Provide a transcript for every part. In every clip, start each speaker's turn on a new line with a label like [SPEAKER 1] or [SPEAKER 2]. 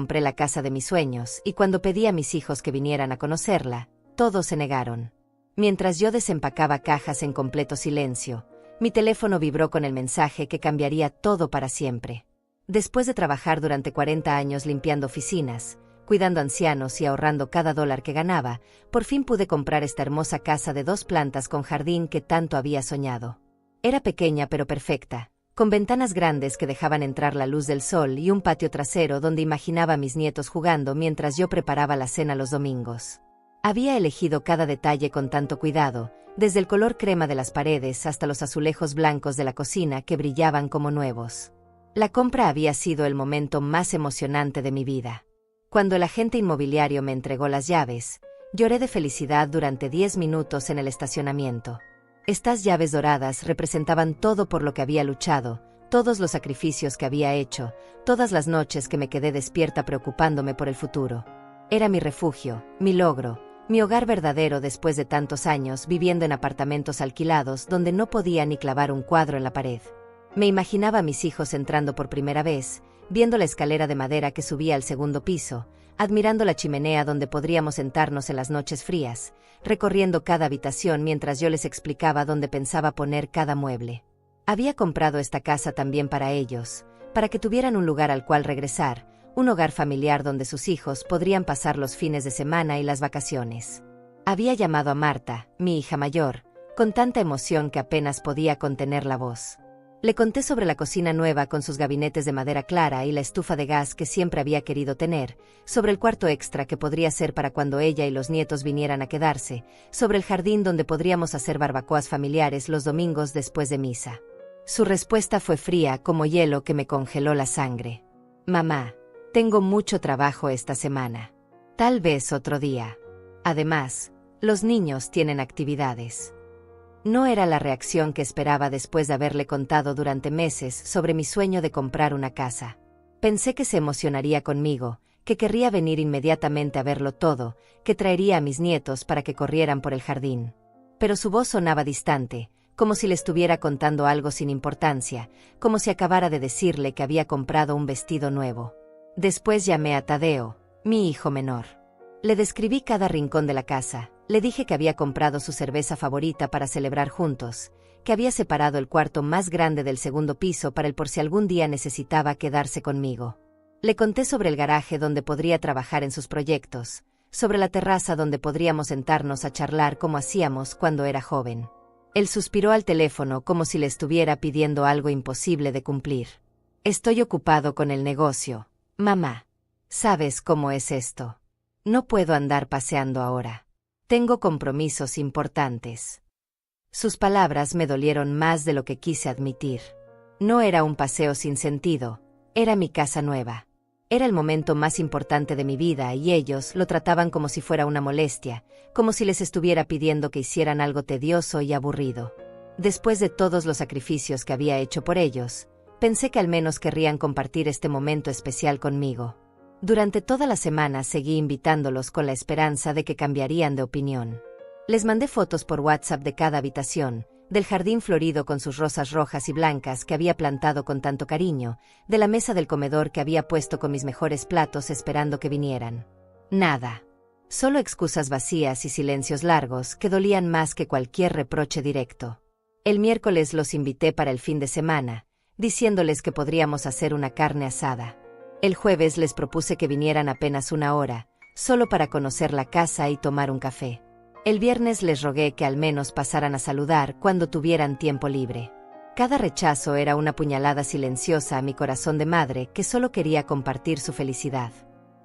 [SPEAKER 1] Compré la casa de mis sueños y cuando pedí a mis hijos que vinieran a conocerla, todos se negaron. Mientras yo desempacaba cajas en completo silencio, mi teléfono vibró con el mensaje que cambiaría todo para siempre. Después de trabajar durante 40 años limpiando oficinas, cuidando ancianos y ahorrando cada dólar que ganaba, por fin pude comprar esta hermosa casa de 2 plantas con jardín que tanto había soñado. Era pequeña pero perfecta, con ventanas grandes que dejaban entrar la luz del sol y un patio trasero donde imaginaba a mis nietos jugando mientras yo preparaba la cena los domingos. Había elegido cada detalle con tanto cuidado, desde el color crema de las paredes hasta los azulejos blancos de la cocina que brillaban como nuevos. La compra había sido el momento más emocionante de mi vida. Cuando el agente inmobiliario me entregó las llaves, lloré de felicidad durante 10 minutos en el estacionamiento. Estas llaves doradas representaban todo por lo que había luchado, todos los sacrificios que había hecho, todas las noches que me quedé despierta preocupándome por el futuro. Era mi refugio, mi logro, mi hogar verdadero después de tantos años viviendo en apartamentos alquilados donde no podía ni clavar un cuadro en la pared. Me imaginaba a mis hijos entrando por primera vez, viendo la escalera de madera que subía al segundo piso, admirando la chimenea donde podríamos sentarnos en las noches frías, recorriendo cada habitación mientras yo les explicaba dónde pensaba poner cada mueble. Había comprado esta casa también para ellos, para que tuvieran un lugar al cual regresar, un hogar familiar donde sus hijos podrían pasar los fines de semana y las vacaciones. Había llamado a Marta, mi hija mayor, con tanta emoción que apenas podía contener la voz. Le conté sobre la cocina nueva con sus gabinetes de madera clara y la estufa de gas que siempre había querido tener, sobre el cuarto extra que podría ser para cuando ella y los nietos vinieran a quedarse, sobre el jardín donde podríamos hacer barbacoas familiares los domingos después de misa. Su respuesta fue fría como hielo que me congeló la sangre. Mamá, tengo mucho trabajo esta semana. Tal vez otro día. Además, los niños tienen actividades. No era la reacción que esperaba después de haberle contado durante meses sobre mi sueño de comprar una casa. Pensé que se emocionaría conmigo, que querría venir inmediatamente a verlo todo, que traería a mis nietos para que corrieran por el jardín. Pero su voz sonaba distante, como si le estuviera contando algo sin importancia, como si acabara de decirle que había comprado un vestido nuevo. Después llamé a Tadeo, mi hijo menor. Le describí cada rincón de la casa. Le dije que había comprado su cerveza favorita para celebrar juntos, que había separado el cuarto más grande del segundo piso para él por si algún día necesitaba quedarse conmigo. Le conté sobre el garaje donde podría trabajar en sus proyectos, sobre la terraza donde podríamos sentarnos a charlar como hacíamos cuando era joven. Él suspiró al teléfono como si le estuviera pidiendo algo imposible de cumplir. Estoy ocupado con el negocio, mamá. ¿Sabes cómo es esto? No puedo andar paseando ahora. Tengo compromisos importantes. Sus palabras me dolieron más de lo que quise admitir. No era un paseo sin sentido, era mi casa nueva. Era el momento más importante de mi vida y ellos lo trataban como si fuera una molestia, como si les estuviera pidiendo que hicieran algo tedioso y aburrido. Después de todos los sacrificios que había hecho por ellos, pensé que al menos querrían compartir este momento especial conmigo. Durante toda la semana seguí invitándolos con la esperanza de que cambiarían de opinión. Les mandé fotos por WhatsApp de cada habitación, del jardín florido con sus rosas rojas y blancas que había plantado con tanto cariño, de la mesa del comedor que había puesto con mis mejores platos esperando que vinieran. Nada. Solo excusas vacías y silencios largos que dolían más que cualquier reproche directo. El miércoles los invité para el fin de semana, diciéndoles que podríamos hacer una carne asada. El jueves les propuse que vinieran apenas 1 hora, solo para conocer la casa y tomar un café. El viernes les rogué que al menos pasaran a saludar cuando tuvieran tiempo libre. Cada rechazo era una puñalada silenciosa a mi corazón de madre que solo quería compartir su felicidad.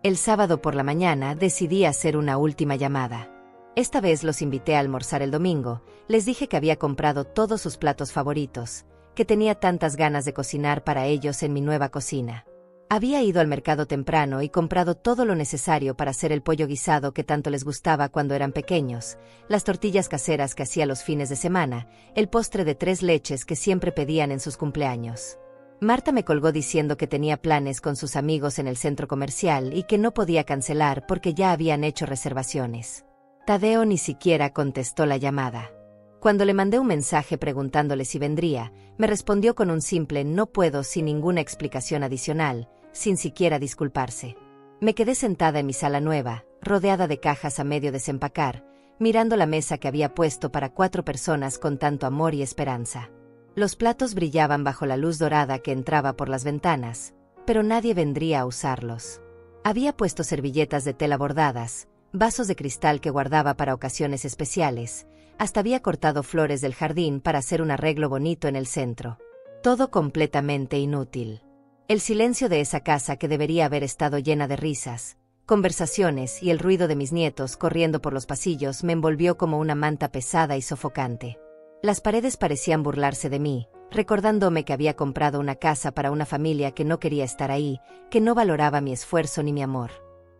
[SPEAKER 1] El sábado por la mañana decidí hacer una última llamada. Esta vez los invité a almorzar el domingo, les dije que había comprado todos sus platos favoritos, que tenía tantas ganas de cocinar para ellos en mi nueva cocina. Había ido al mercado temprano y comprado todo lo necesario para hacer el pollo guisado que tanto les gustaba cuando eran pequeños, las tortillas caseras que hacía los fines de semana, el postre de 3 leches que siempre pedían en sus cumpleaños. Marta me colgó diciendo que tenía planes con sus amigos en el centro comercial y que no podía cancelar porque ya habían hecho reservaciones. Tadeo ni siquiera contestó la llamada. Cuando le mandé un mensaje preguntándole si vendría, me respondió con un simple no puedo sin ninguna explicación adicional, sin siquiera disculparse. Me quedé sentada en mi sala nueva, rodeada de cajas a medio desempacar, mirando la mesa que había puesto para 4 personas con tanto amor y esperanza. Los platos brillaban bajo la luz dorada que entraba por las ventanas, pero nadie vendría a usarlos. Había puesto servilletas de tela bordadas, vasos de cristal que guardaba para ocasiones especiales, hasta había cortado flores del jardín para hacer un arreglo bonito en el centro. Todo completamente inútil. El silencio de esa casa que debería haber estado llena de risas, conversaciones y el ruido de mis nietos corriendo por los pasillos me envolvió como una manta pesada y sofocante. Las paredes parecían burlarse de mí, recordándome que había comprado una casa para una familia que no quería estar ahí, que no valoraba mi esfuerzo ni mi amor.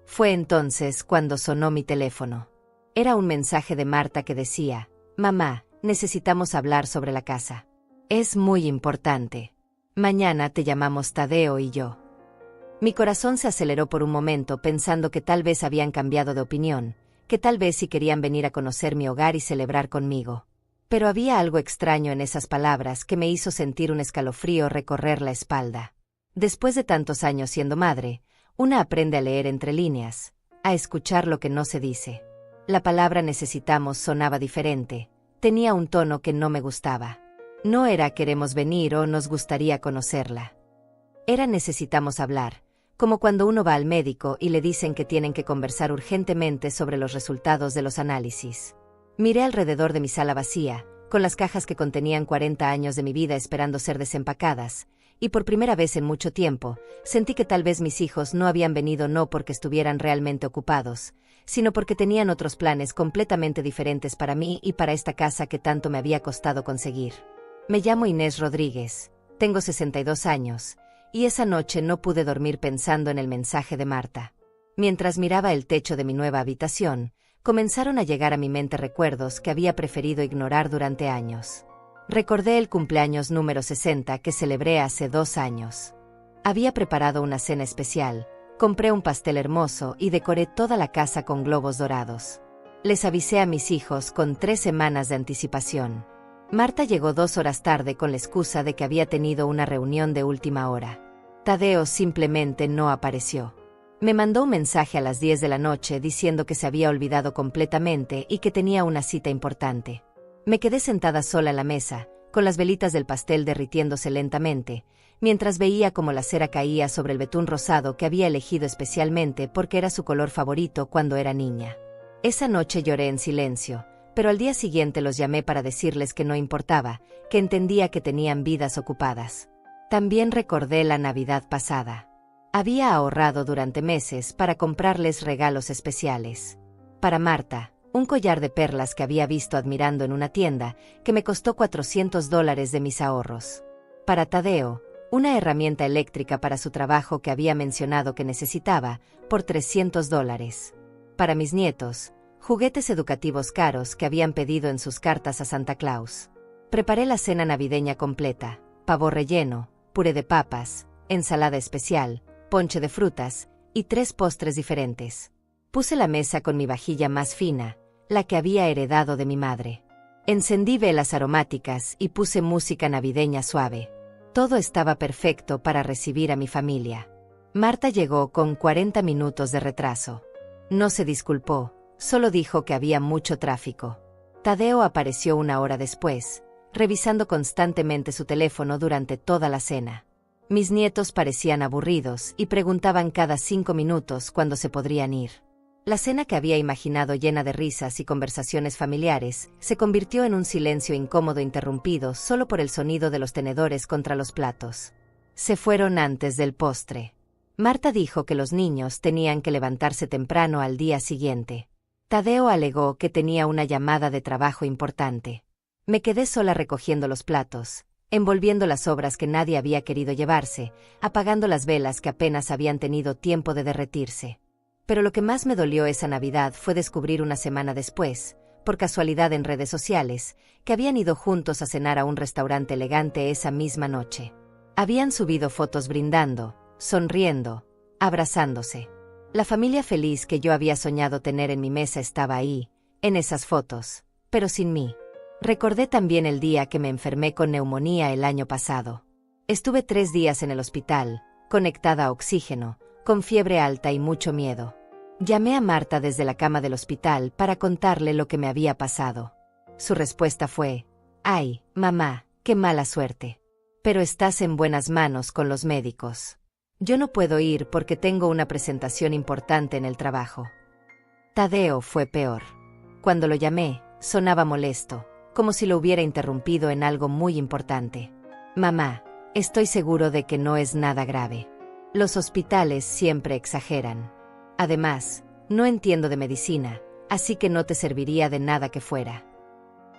[SPEAKER 1] Fue entonces cuando sonó mi teléfono. Era un mensaje de Marta que decía: «Mamá, necesitamos hablar sobre la casa. Es muy importante. Mañana te llamamos Tadeo y yo». Mi corazón se aceleró por un momento pensando que tal vez habían cambiado de opinión, que tal vez sí querían venir a conocer mi hogar y celebrar conmigo. Pero había algo extraño en esas palabras que me hizo sentir un escalofrío recorrer la espalda. Después de tantos años siendo madre, una aprende a leer entre líneas, a escuchar lo que no se dice. La palabra necesitamos sonaba diferente, tenía un tono que no me gustaba. No era queremos venir o nos gustaría conocerla. Era necesitamos hablar, como cuando uno va al médico y le dicen que tienen que conversar urgentemente sobre los resultados de los análisis. Miré alrededor de mi sala vacía, con las cajas que contenían 40 años de mi vida esperando ser desempacadas, y por primera vez en mucho tiempo, sentí que tal vez mis hijos no habían venido no porque estuvieran realmente ocupados, sino porque tenían otros planes completamente diferentes para mí y para esta casa que tanto me había costado conseguir. Me llamo Inés Rodríguez, tengo 62 años, y esa noche no pude dormir pensando en el mensaje de Marta. Mientras miraba el techo de mi nueva habitación, comenzaron a llegar a mi mente recuerdos que había preferido ignorar durante años. Recordé el cumpleaños número 60 que celebré hace 2 años. Había preparado una cena especial, compré un pastel hermoso y decoré toda la casa con globos dorados. Les avisé a mis hijos con 3 semanas de anticipación. Marta llegó 2 horas tarde con la excusa de que había tenido una reunión de última hora. Tadeo simplemente no apareció. Me mandó un mensaje a las 10 de la noche diciendo que se había olvidado completamente y que tenía una cita importante. Me quedé sentada sola en la mesa, con las velitas del pastel derritiéndose lentamente, mientras veía cómo la cera caía sobre el betún rosado que había elegido especialmente porque era su color favorito cuando era niña. Esa noche lloré en silencio, pero al día siguiente los llamé para decirles que no importaba, que entendía que tenían vidas ocupadas. También recordé la Navidad pasada. Había ahorrado durante meses para comprarles regalos especiales. Para Marta, un collar de perlas que había visto admirando en una tienda, que me costó $400 de mis ahorros. Para Tadeo, una herramienta eléctrica para su trabajo que había mencionado que necesitaba, por $300. Para mis nietos, juguetes educativos caros que habían pedido en sus cartas a Santa Claus. Preparé la cena navideña completa: pavo relleno, puré de papas, ensalada especial, ponche de frutas, y 3 postres diferentes. Puse la mesa con mi vajilla más fina, la que había heredado de mi madre. Encendí velas aromáticas y puse música navideña suave. Todo estaba perfecto para recibir a mi familia. Marta llegó con 40 minutos de retraso. No se disculpó, solo dijo que había mucho tráfico. Tadeo apareció 1 hora después, revisando constantemente su teléfono durante toda la cena. Mis nietos parecían aburridos y preguntaban cada 5 minutos cuándo se podrían ir. La cena que había imaginado llena de risas y conversaciones familiares se convirtió en un silencio incómodo interrumpido solo por el sonido de los tenedores contra los platos. Se fueron antes del postre. Marta dijo que los niños tenían que levantarse temprano al día siguiente. Tadeo alegó que tenía una llamada de trabajo importante. Me quedé sola recogiendo los platos, envolviendo las sobras que nadie había querido llevarse, apagando las velas que apenas habían tenido tiempo de derretirse. Pero lo que más me dolió esa Navidad fue descubrir una semana después, por casualidad en redes sociales, que habían ido juntos a cenar a un restaurante elegante esa misma noche. Habían subido fotos brindando, sonriendo, abrazándose. La familia feliz que yo había soñado tener en mi mesa estaba ahí, en esas fotos, pero sin mí. Recordé también el día que me enfermé con neumonía el año pasado. Estuve 3 días en el hospital, conectada a oxígeno, con fiebre alta y mucho miedo. Llamé a Marta desde la cama del hospital para contarle lo que me había pasado. Su respuesta fue: «Ay, mamá, qué mala suerte. Pero estás en buenas manos con los médicos. Yo no puedo ir porque tengo una presentación importante en el trabajo». Tadeo fue peor. Cuando lo llamé, sonaba molesto, como si lo hubiera interrumpido en algo muy importante. «Mamá, estoy seguro de que no es nada grave. Los hospitales siempre exageran. Además, no entiendo de medicina, así que no te serviría de nada que fuera».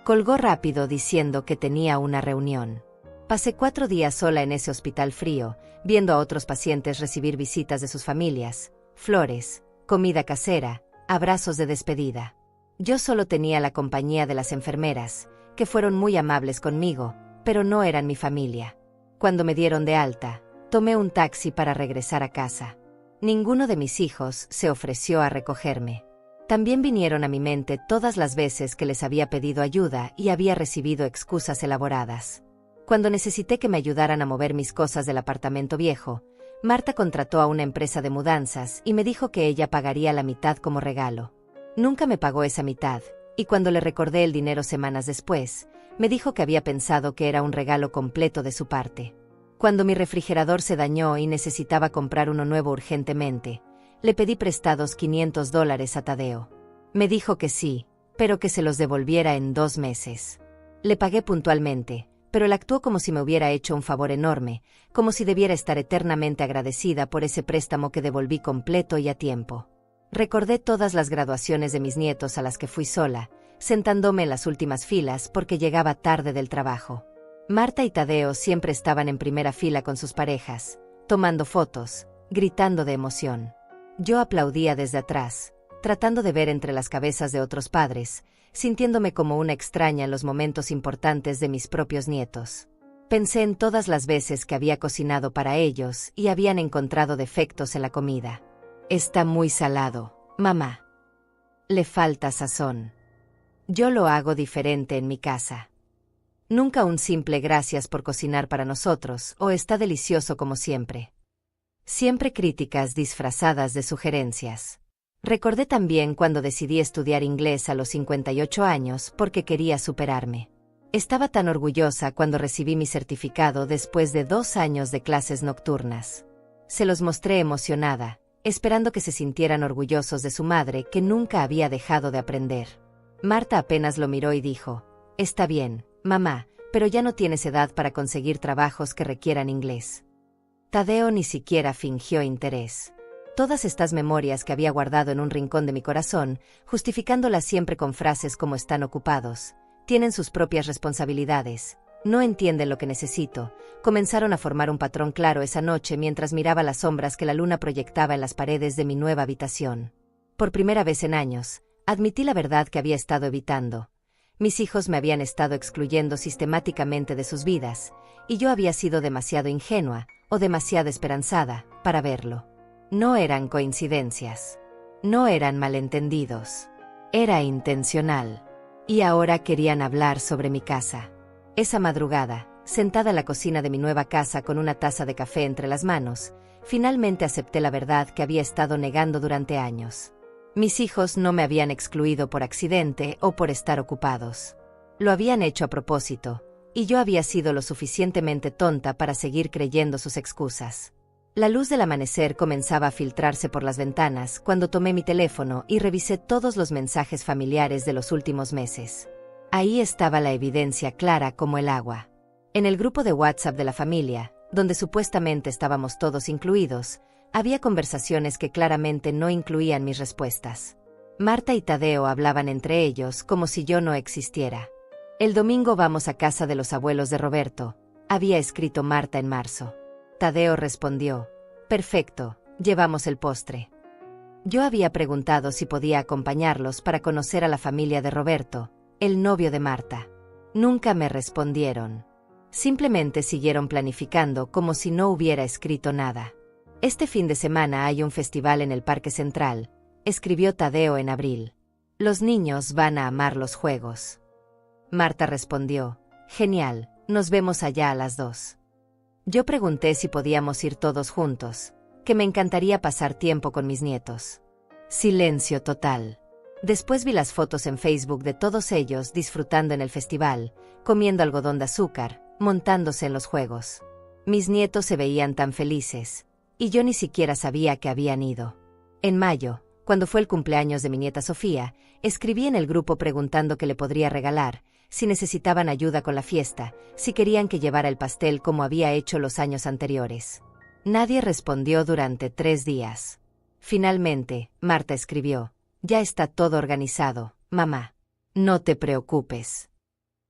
[SPEAKER 1] Colgó rápido diciendo que tenía una reunión. Pasé 4 días sola en ese hospital frío, viendo a otros pacientes recibir visitas de sus familias, flores, comida casera, abrazos de despedida. Yo solo tenía la compañía de las enfermeras, que fueron muy amables conmigo, pero no eran mi familia. Cuando me dieron de alta, tomé un taxi para regresar a casa. Ninguno de mis hijos se ofreció a recogerme. También vinieron a mi mente todas las veces que les había pedido ayuda y había recibido excusas elaboradas. Cuando necesité que me ayudaran a mover mis cosas del apartamento viejo, Marta contrató a una empresa de mudanzas y me dijo que ella pagaría la mitad como regalo. Nunca me pagó esa mitad, y cuando le recordé el dinero semanas después, me dijo que había pensado que era un regalo completo de su parte. Cuando mi refrigerador se dañó y necesitaba comprar uno nuevo urgentemente, le pedí prestados $500 a Tadeo. Me dijo que sí, pero que se los devolviera en 2 meses. Le pagué puntualmente, pero él actuó como si me hubiera hecho un favor enorme, como si debiera estar eternamente agradecida por ese préstamo que devolví completo y a tiempo. Recordé todas las graduaciones de mis nietos a las que fui sola, sentándome en las últimas filas porque llegaba tarde del trabajo. Marta y Tadeo siempre estaban en primera fila con sus parejas, tomando fotos, gritando de emoción. Yo aplaudía desde atrás, tratando de ver entre las cabezas de otros padres, sintiéndome como una extraña en los momentos importantes de mis propios nietos. Pensé en todas las veces que había cocinado para ellos y habían encontrado defectos en la comida. «Está muy salado, mamá. Le falta sazón. Yo lo hago diferente en mi casa. Nunca un simple gracias por cocinar para nosotros o está delicioso como siempre». Siempre críticas disfrazadas de sugerencias. Recordé también cuando decidí estudiar inglés a los 58 años porque quería superarme. Estaba tan orgullosa cuando recibí mi certificado después de 2 años de clases nocturnas. Se los mostré emocionada, esperando que se sintieran orgullosos de su madre que nunca había dejado de aprender. Marta apenas lo miró y dijo: «Está bien, mamá, pero ya no tienes edad para conseguir trabajos que requieran inglés». Tadeo ni siquiera fingió interés. Todas estas memorias que había guardado en un rincón de mi corazón, justificándolas siempre con frases como «están ocupados», «tienen sus propias responsabilidades», «no entienden lo que necesito», comenzaron a formar un patrón claro esa noche mientras miraba las sombras que la luna proyectaba en las paredes de mi nueva habitación. Por primera vez en años, admití la verdad que había estado evitando. Mis hijos me habían estado excluyendo sistemáticamente de sus vidas, y yo había sido demasiado ingenua, o demasiado esperanzada, para verlo. No eran coincidencias. No eran malentendidos. Era intencional. Y ahora querían hablar sobre mi casa. Esa madrugada, sentada en la cocina de mi nueva casa con una taza de café entre las manos, finalmente acepté la verdad que había estado negando durante años. Mis hijos no me habían excluido por accidente o por estar ocupados. Lo habían hecho a propósito, y yo había sido lo suficientemente tonta para seguir creyendo sus excusas. La luz del amanecer comenzaba a filtrarse por las ventanas cuando tomé mi teléfono y revisé todos los mensajes familiares de los últimos meses. Ahí estaba la evidencia clara como el agua. En el grupo de WhatsApp de la familia, donde supuestamente estábamos todos incluidos, había conversaciones que claramente no incluían mis respuestas. Marta y Tadeo hablaban entre ellos como si yo no existiera. «El domingo vamos a casa de los abuelos de Roberto», había escrito Marta en marzo. Tadeo respondió: «Perfecto, llevamos el postre». Yo había preguntado si podía acompañarlos para conocer a la familia de Roberto, el novio de Marta. Nunca me respondieron. Simplemente siguieron planificando como si no hubiera escrito nada. «Este fin de semana hay un festival en el Parque Central», escribió Tadeo en abril. «Los niños van a amar los juegos». Marta respondió: «Genial, nos vemos allá a las 2». Yo pregunté si podíamos ir todos juntos, que me encantaría pasar tiempo con mis nietos. Silencio total. Después vi las fotos en Facebook de todos ellos disfrutando en el festival, comiendo algodón de azúcar, montándose en los juegos. Mis nietos se veían tan felices, y yo ni siquiera sabía que habían ido. En mayo, cuando fue el cumpleaños de mi nieta Sofía, escribí en el grupo preguntando qué le podría regalar, si necesitaban ayuda con la fiesta, si querían que llevara el pastel como había hecho los años anteriores. Nadie respondió durante 3 días. Finalmente, Marta escribió: «Ya está todo organizado, mamá. No te preocupes».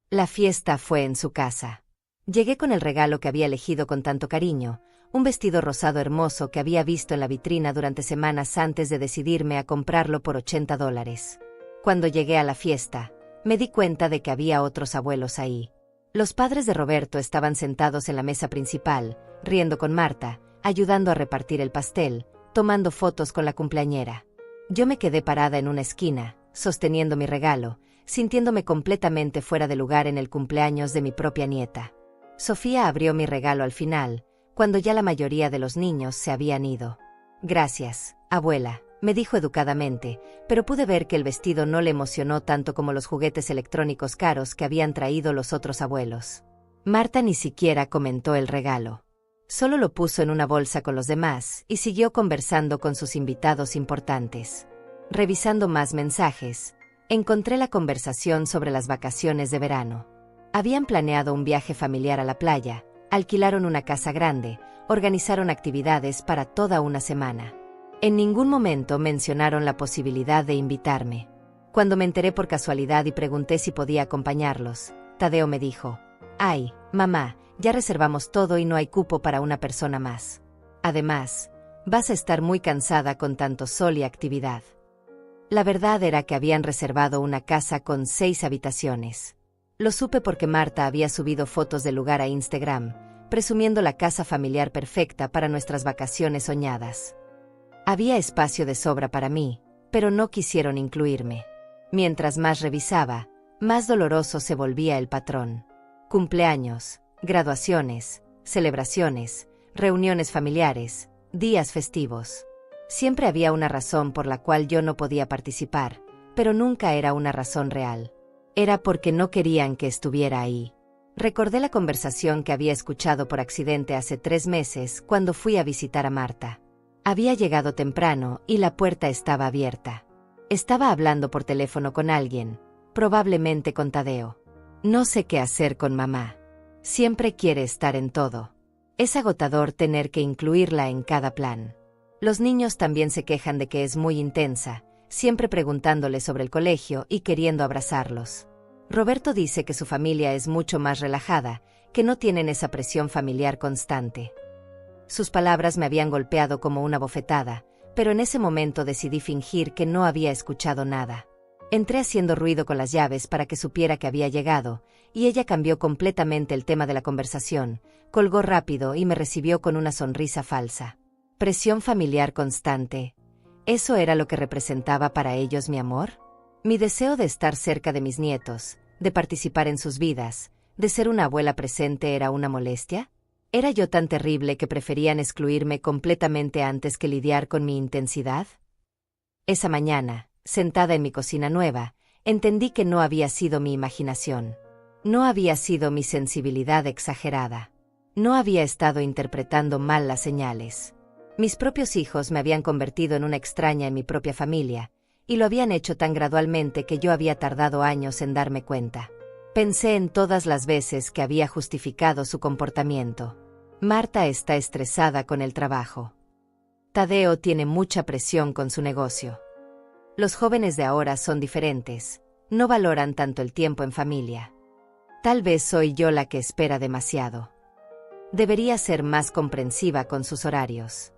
[SPEAKER 1] La fiesta fue en su casa. Llegué con el regalo que había elegido con tanto cariño, un vestido rosado hermoso que había visto en la vitrina durante semanas antes de decidirme a comprarlo por $80. Cuando llegué a la fiesta, me di cuenta de que había otros abuelos ahí. Los padres de Roberto estaban sentados en la mesa principal, riendo con Marta, ayudando a repartir el pastel, tomando fotos con la cumpleañera. Yo me quedé parada en una esquina, sosteniendo mi regalo, sintiéndome completamente fuera de lugar en el cumpleaños de mi propia nieta. Sofía abrió mi regalo al final, cuando ya la mayoría de los niños se habían ido. «Gracias, abuela», me dijo educadamente, pero pude ver que el vestido no le emocionó tanto como los juguetes electrónicos caros que habían traído los otros abuelos. Marta ni siquiera comentó el regalo. Solo lo puso en una bolsa con los demás y siguió conversando con sus invitados importantes. Revisando más mensajes, encontré la conversación sobre las vacaciones de verano. Habían planeado un viaje familiar a la playa, alquilaron una casa grande, organizaron actividades para toda una semana. En ningún momento mencionaron la posibilidad de invitarme. Cuando me enteré por casualidad y pregunté si podía acompañarlos, Tadeo me dijo: «Ay, mamá, ya reservamos todo y no hay cupo para una persona más. Además, vas a estar muy cansada con tanto sol y actividad». La verdad era que habían reservado una casa con 6 habitaciones. Lo supe porque Marta había subido fotos del lugar a Instagram, presumiendo la casa familiar perfecta para nuestras vacaciones soñadas. Había espacio de sobra para mí, pero no quisieron incluirme. Mientras más revisaba, más doloroso se volvía el patrón. Cumpleaños, graduaciones, celebraciones, reuniones familiares, días festivos. Siempre había una razón por la cual yo no podía participar, pero nunca era una razón real. Era porque no querían que estuviera ahí. Recordé la conversación que había escuchado por accidente hace 3 meses cuando fui a visitar a Marta. Había llegado temprano y la puerta estaba abierta. Estaba hablando por teléfono con alguien, probablemente con Tadeo. No sé qué hacer con mamá. Siempre quiere estar en todo. Es agotador tener que incluirla en cada plan. Los niños también se quejan de que es muy intensa, siempre preguntándole sobre el colegio y queriendo abrazarlos. Roberto dice que su familia es mucho más relajada, que no tienen esa presión familiar constante. Sus palabras me habían golpeado como una bofetada, pero en ese momento decidí fingir que no había escuchado nada. Entré haciendo ruido con las llaves para que supiera que había llegado, y ella cambió completamente el tema de la conversación, colgó rápido y me recibió con una sonrisa falsa. Presión familiar constante. ¿Eso era lo que representaba para ellos mi amor? Mi deseo de estar cerca de mis nietos, de participar en sus vidas, de ser una abuela presente era una molestia. ¿Era yo tan terrible que preferían excluirme completamente antes que lidiar con mi intensidad? Esa mañana, sentada en mi cocina nueva, entendí que no había sido mi imaginación. No había sido mi sensibilidad exagerada. No había estado interpretando mal las señales. Mis propios hijos me habían convertido en una extraña en mi propia familia, y lo habían hecho tan gradualmente que yo había tardado años en darme cuenta. Pensé en todas las veces que había justificado su comportamiento. Marta está estresada con el trabajo. Tadeo tiene mucha presión con su negocio. Los jóvenes de ahora son diferentes, no valoran tanto el tiempo en familia. Tal vez soy yo la que espera demasiado. Debería ser más comprensiva con sus horarios.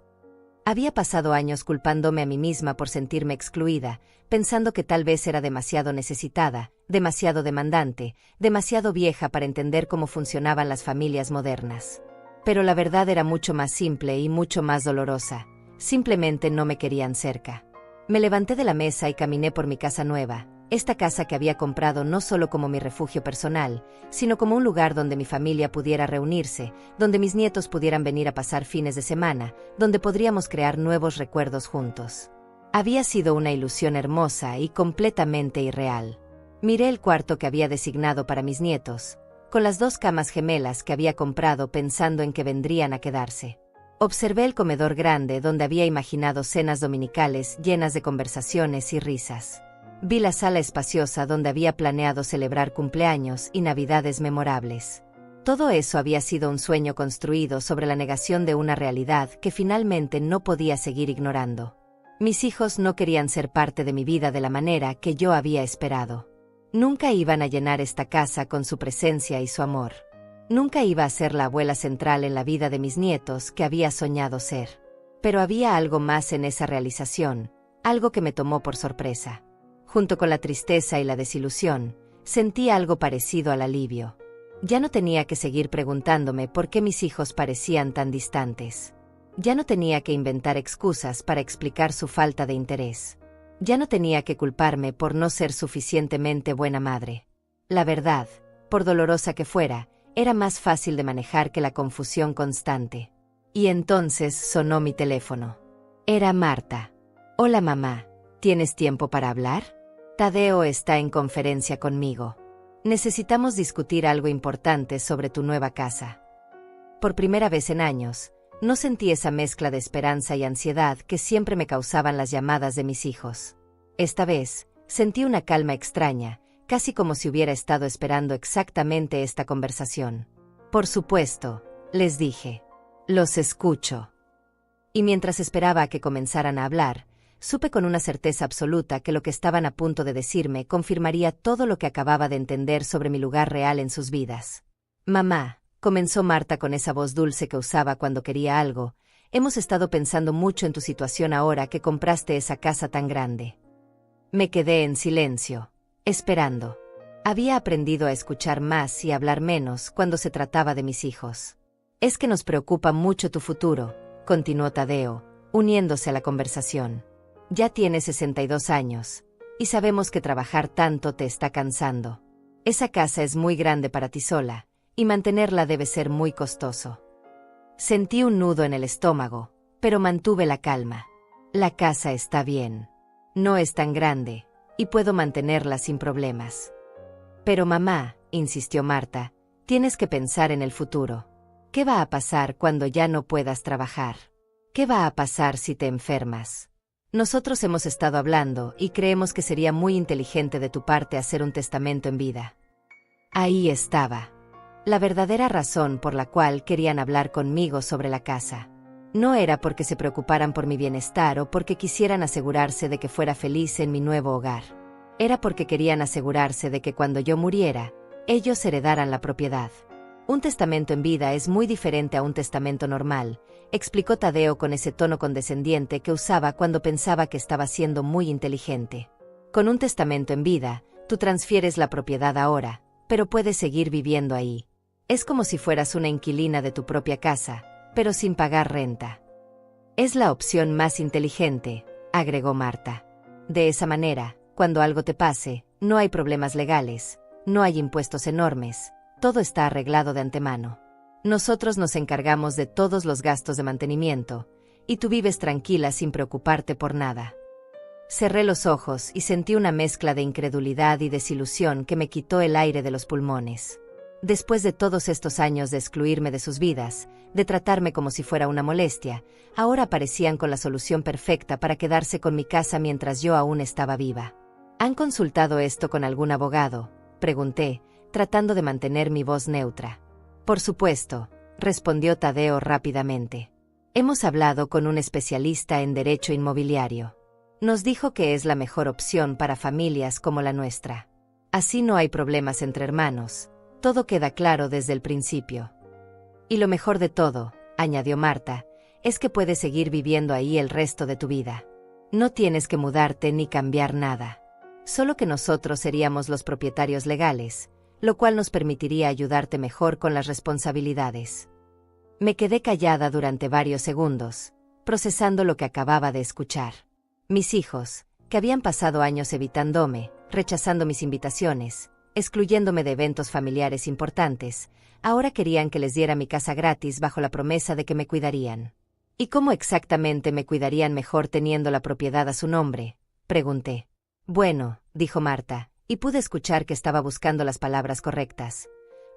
[SPEAKER 1] Había pasado años culpándome a mí misma por sentirme excluida, pensando que tal vez era demasiado necesitada, demasiado demandante, demasiado vieja para entender cómo funcionaban las familias modernas. Pero la verdad era mucho más simple y mucho más dolorosa. Simplemente no me querían cerca. Me levanté de la mesa y caminé por mi casa nueva, Esta casa que había comprado no solo como mi refugio personal, sino como un lugar donde mi familia pudiera reunirse, donde mis nietos pudieran venir a pasar fines de semana, donde podríamos crear nuevos recuerdos juntos. Había sido una ilusión hermosa y completamente irreal. Miré el cuarto que había designado para mis nietos, con las 2 camas gemelas que había comprado pensando en que vendrían a quedarse. Observé el comedor grande donde había imaginado cenas dominicales llenas de conversaciones y risas. Vi la sala espaciosa donde había planeado celebrar cumpleaños y navidades memorables. Todo eso había sido un sueño construido sobre la negación de una realidad que finalmente no podía seguir ignorando. Mis hijos no querían ser parte de mi vida de la manera que yo había esperado. Nunca iban a llenar esta casa con su presencia y su amor. Nunca iba a ser la abuela central en la vida de mis nietos que había soñado ser. Pero había algo más en esa realización, algo que me tomó por sorpresa. Junto con la tristeza y la desilusión, sentí algo parecido al alivio. Ya no tenía que seguir preguntándome por qué mis hijos parecían tan distantes. Ya no tenía que inventar excusas para explicar su falta de interés. Ya no tenía que culparme por no ser suficientemente buena madre. La verdad, por dolorosa que fuera, era más fácil de manejar que la confusión constante. Y entonces sonó mi teléfono. Era Marta. Hola mamá, ¿tienes tiempo para hablar? Tadeo está en conferencia conmigo. Necesitamos discutir algo importante sobre tu nueva casa. Por primera vez en años, no sentí esa mezcla de esperanza y ansiedad que siempre me causaban las llamadas de mis hijos. Esta vez, sentí una calma extraña, casi como si hubiera estado esperando exactamente esta conversación. Por supuesto, les dije. Los escucho. Y mientras esperaba a que comenzaran a hablar, supe con una certeza absoluta que lo que estaban a punto de decirme confirmaría todo lo que acababa de entender sobre mi lugar real en sus vidas. Mamá, comenzó Marta con esa voz dulce que usaba cuando quería algo, hemos estado pensando mucho en tu situación ahora que compraste esa casa tan grande. Me quedé en silencio, esperando. Había aprendido a escuchar más y a hablar menos cuando se trataba de mis hijos. Es que nos preocupa mucho tu futuro, continuó Tadeo, uniéndose a la conversación. Ya tienes 62 años, y sabemos que trabajar tanto te está cansando. Esa casa es muy grande para ti sola, y mantenerla debe ser muy costoso. Sentí un nudo en el estómago, pero mantuve la calma. La casa está bien. No es tan grande, y puedo mantenerla sin problemas. Pero mamá, insistió Marta, tienes que pensar en el futuro. ¿Qué va a pasar cuando ya no puedas trabajar? ¿Qué va a pasar si te enfermas? Nosotros hemos estado hablando y creemos que sería muy inteligente de tu parte hacer un testamento en vida. Ahí estaba. La verdadera razón por la cual querían hablar conmigo sobre la casa. No era porque se preocuparan por mi bienestar o porque quisieran asegurarse de que fuera feliz en mi nuevo hogar. Era porque querían asegurarse de que cuando yo muriera, ellos heredaran la propiedad. Un testamento en vida es muy diferente a un testamento normal, explicó Tadeo con ese tono condescendiente que usaba cuando pensaba que estaba siendo muy inteligente. Con un testamento en vida, tú transfieres la propiedad ahora, pero puedes seguir viviendo ahí. Es como si fueras una inquilina de tu propia casa, pero sin pagar renta. Es la opción más inteligente, agregó Marta. De esa manera, cuando algo te pase, no hay problemas legales, no hay impuestos enormes, todo está arreglado de antemano. Nosotros nos encargamos de todos los gastos de mantenimiento, y tú vives tranquila sin preocuparte por nada. Cerré los ojos y sentí una mezcla de incredulidad y desilusión que me quitó el aire de los pulmones. Después de todos estos años de excluirme de sus vidas, de tratarme como si fuera una molestia, ahora parecían con la solución perfecta para quedarse con mi casa mientras yo aún estaba viva. ¿Han consultado esto con algún abogado?, pregunté, tratando de mantener mi voz neutra. Por supuesto, respondió Tadeo rápidamente. Hemos hablado con un especialista en derecho inmobiliario. Nos dijo que es la mejor opción para familias como la nuestra. Así no hay problemas entre hermanos, todo queda claro desde el principio. Y lo mejor de todo, añadió Marta, es que puedes seguir viviendo ahí el resto de tu vida. No tienes que mudarte ni cambiar nada. Solo que nosotros seríamos los propietarios legales, lo cual nos permitiría ayudarte mejor con las responsabilidades. Me quedé callada durante varios segundos, procesando lo que acababa de escuchar. Mis hijos, que habían pasado años evitándome, rechazando mis invitaciones, excluyéndome de eventos familiares importantes. Ahora querían que les diera mi casa gratis bajo la promesa de que me cuidarían. ¿Y cómo exactamente me cuidarían mejor teniendo la propiedad a su nombre?, pregunté. Bueno, dijo Marta, y pude escuchar que estaba buscando las palabras correctas.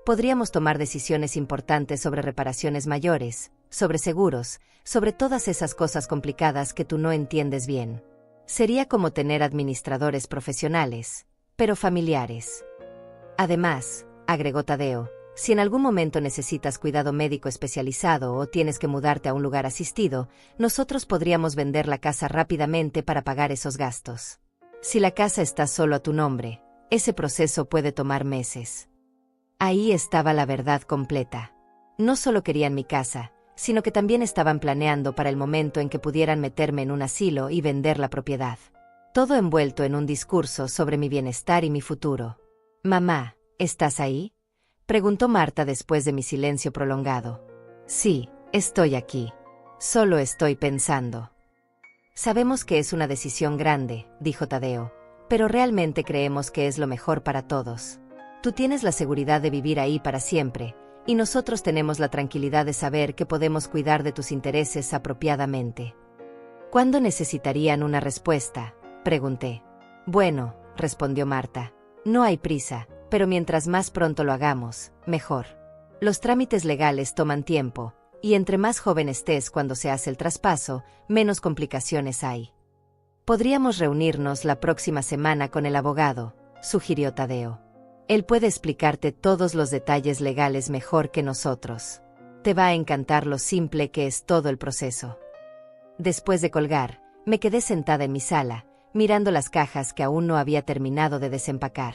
[SPEAKER 1] Podríamos tomar decisiones importantes sobre reparaciones mayores, sobre seguros, sobre todas esas cosas complicadas que tú no entiendes bien. Sería como tener administradores profesionales, pero familiares. Además, agregó Tadeo, si en algún momento necesitas cuidado médico especializado o tienes que mudarte a un lugar asistido, nosotros podríamos vender la casa rápidamente para pagar esos gastos. Si la casa está solo a tu nombre, ese proceso puede tomar meses. Ahí estaba la verdad completa. No solo querían mi casa, sino que también estaban planeando para el momento en que pudieran meterme en un asilo y vender la propiedad. Todo envuelto en un discurso sobre mi bienestar y mi futuro. «Mamá, ¿estás ahí?», preguntó Marta después de mi silencio prolongado. «Sí, estoy aquí. Solo estoy pensando». «Sabemos que es una decisión grande», dijo Tadeo, «pero realmente creemos que es lo mejor para todos. Tú tienes la seguridad de vivir ahí para siempre, y nosotros tenemos la tranquilidad de saber que podemos cuidar de tus intereses apropiadamente». «¿Cuándo necesitarían una respuesta?», pregunté. «Bueno», respondió Marta, «no hay prisa, pero mientras más pronto lo hagamos, mejor. Los trámites legales toman tiempo, y entre más joven estés cuando se hace el traspaso, menos complicaciones hay». «Podríamos reunirnos la próxima semana con el abogado», sugirió Tadeo. «Él puede explicarte todos los detalles legales mejor que nosotros. Te va a encantar lo simple que es todo el proceso». Después de colgar, me quedé sentada en mi sala, mirando las cajas que aún no había terminado de desempacar.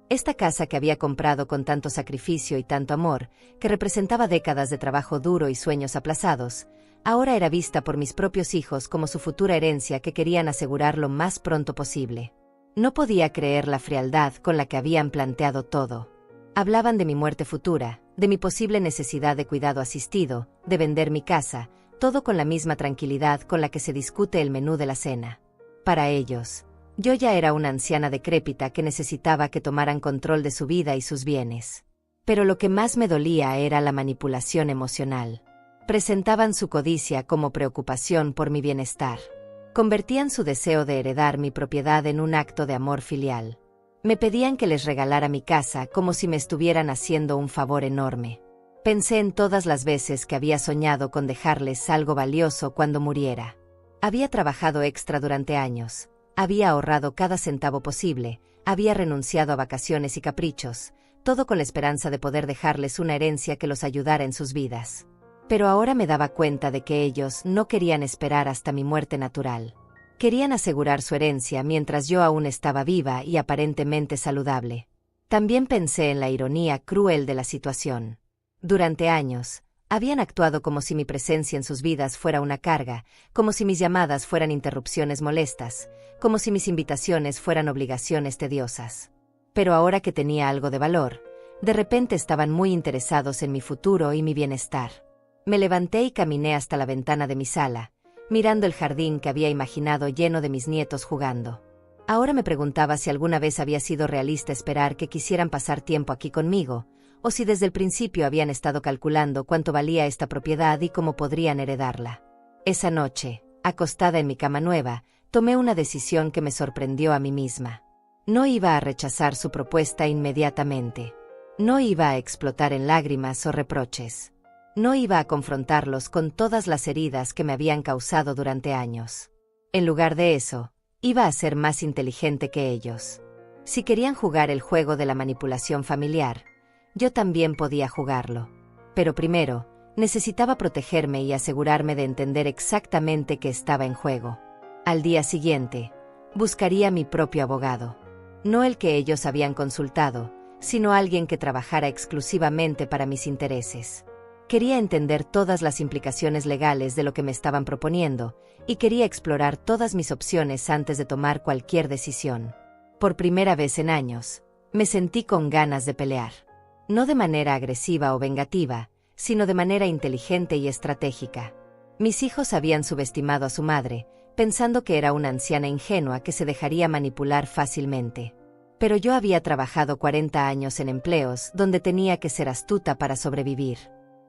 [SPEAKER 1] Esta casa que había comprado con tanto sacrificio y tanto amor, que representaba décadas de trabajo duro y sueños aplazados, ahora era vista por mis propios hijos como su futura herencia que querían asegurar lo más pronto posible. No podía creer la frialdad con la que habían planteado todo. Hablaban de mi muerte futura, de mi posible necesidad de cuidado asistido, de vender mi casa, todo con la misma tranquilidad con la que se discute el menú de la cena. Para ellos, yo ya era una anciana decrépita que necesitaba que tomaran control de su vida y sus bienes. Pero lo que más me dolía era la manipulación emocional. Presentaban su codicia como preocupación por mi bienestar. Convertían su deseo de heredar mi propiedad en un acto de amor filial. Me pedían que les regalara mi casa como si me estuvieran haciendo un favor enorme. Pensé en todas las veces que había soñado con dejarles algo valioso cuando muriera. Había trabajado extra durante años. Había ahorrado cada centavo posible, había renunciado a vacaciones y caprichos, todo con la esperanza de poder dejarles una herencia que los ayudara en sus vidas. Pero ahora me daba cuenta de que ellos no querían esperar hasta mi muerte natural. Querían asegurar su herencia mientras yo aún estaba viva y aparentemente saludable. También pensé en la ironía cruel de la situación. Durante años, habían actuado como si mi presencia en sus vidas fuera una carga, como si mis llamadas fueran interrupciones molestas, como si mis invitaciones fueran obligaciones tediosas. Pero ahora que tenía algo de valor, de repente estaban muy interesados en mi futuro y mi bienestar. Me levanté y caminé hasta la ventana de mi sala, mirando el jardín que había imaginado lleno de mis nietos jugando. Ahora me preguntaba si alguna vez había sido realista esperar que quisieran pasar tiempo aquí conmigo, o si desde el principio habían estado calculando cuánto valía esta propiedad y cómo podrían heredarla. Esa noche, acostada en mi cama nueva, tomé una decisión que me sorprendió a mí misma. No iba a rechazar su propuesta inmediatamente. No iba a explotar en lágrimas o reproches. No iba a confrontarlos con todas las heridas que me habían causado durante años. En lugar de eso, iba a ser más inteligente que ellos. Si querían jugar el juego de la manipulación familiar, yo también podía jugarlo. Pero primero, necesitaba protegerme y asegurarme de entender exactamente qué estaba en juego. Al día siguiente, buscaría mi propio abogado. No el que ellos habían consultado, sino alguien que trabajara exclusivamente para mis intereses. Quería entender todas las implicaciones legales de lo que me estaban proponiendo, y quería explorar todas mis opciones antes de tomar cualquier decisión. Por primera vez en años, me sentí con ganas de pelear. No de manera agresiva o vengativa, sino de manera inteligente y estratégica. Mis hijos habían subestimado a su madre, pensando que era una anciana ingenua que se dejaría manipular fácilmente. Pero yo había trabajado 40 años en empleos donde tenía que ser astuta para sobrevivir.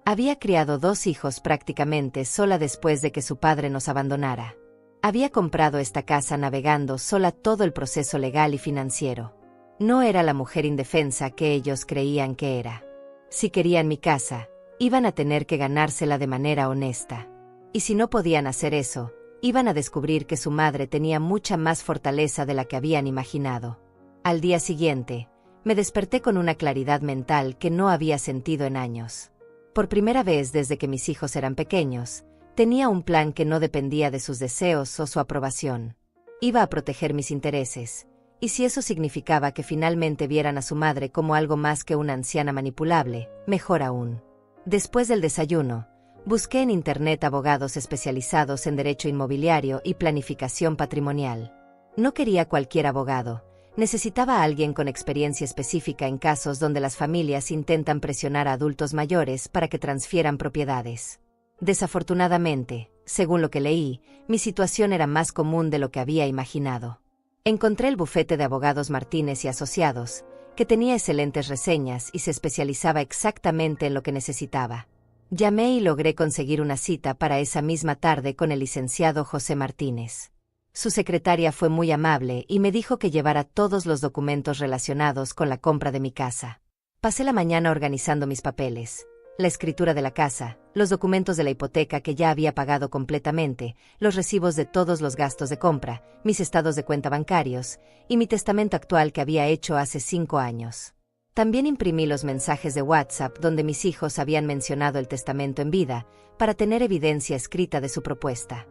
[SPEAKER 1] Había criado 2 hijos prácticamente sola después de que su padre nos abandonara. Había comprado esta casa navegando sola todo el proceso legal y financiero. No era la mujer indefensa que ellos creían que era. Si querían mi casa, iban a tener que ganársela de manera honesta. Y si no podían hacer eso, iban a descubrir que su madre tenía mucha más fortaleza de la que habían imaginado. Al día siguiente, me desperté con una claridad mental que no había sentido en años. Por primera vez desde que mis hijos eran pequeños, tenía un plan que no dependía de sus deseos o su aprobación. Iba a proteger mis intereses, y si eso significaba que finalmente vieran a su madre como algo más que una anciana manipulable, mejor aún. Después del desayuno, busqué en Internet abogados especializados en derecho inmobiliario y planificación patrimonial. No quería cualquier abogado. Necesitaba a alguien con experiencia específica en casos donde las familias intentan presionar a adultos mayores para que transfieran propiedades. Desafortunadamente, según lo que leí, mi situación era más común de lo que había imaginado. Encontré el bufete de abogados Martínez y Asociados, que tenía excelentes reseñas y se especializaba exactamente en lo que necesitaba. Llamé y logré conseguir una cita para esa misma tarde con el licenciado José Martínez. Su secretaria fue muy amable y me dijo que llevara todos los documentos relacionados con la compra de mi casa. Pasé la mañana organizando mis papeles, la escritura de la casa, los documentos de la hipoteca que ya había pagado completamente, los recibos de todos los gastos de compra, mis estados de cuenta bancarios, y mi testamento actual que había hecho hace 5 años. También imprimí los mensajes de WhatsApp donde mis hijos habían mencionado el testamento en vida, para tener evidencia escrita de su propuesta.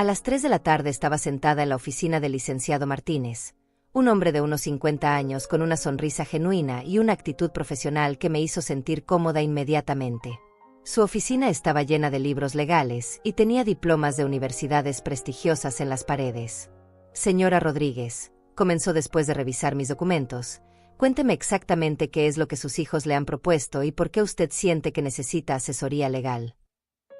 [SPEAKER 1] A las 3 de la tarde estaba sentada en la oficina del licenciado Martínez, un hombre de unos 50 años con una sonrisa genuina y una actitud profesional que me hizo sentir cómoda inmediatamente. Su oficina estaba llena de libros legales y tenía diplomas de universidades prestigiosas en las paredes. Señora Rodríguez, comenzó después de revisar mis documentos, cuénteme exactamente qué es lo que sus hijos le han propuesto y por qué usted siente que necesita asesoría legal.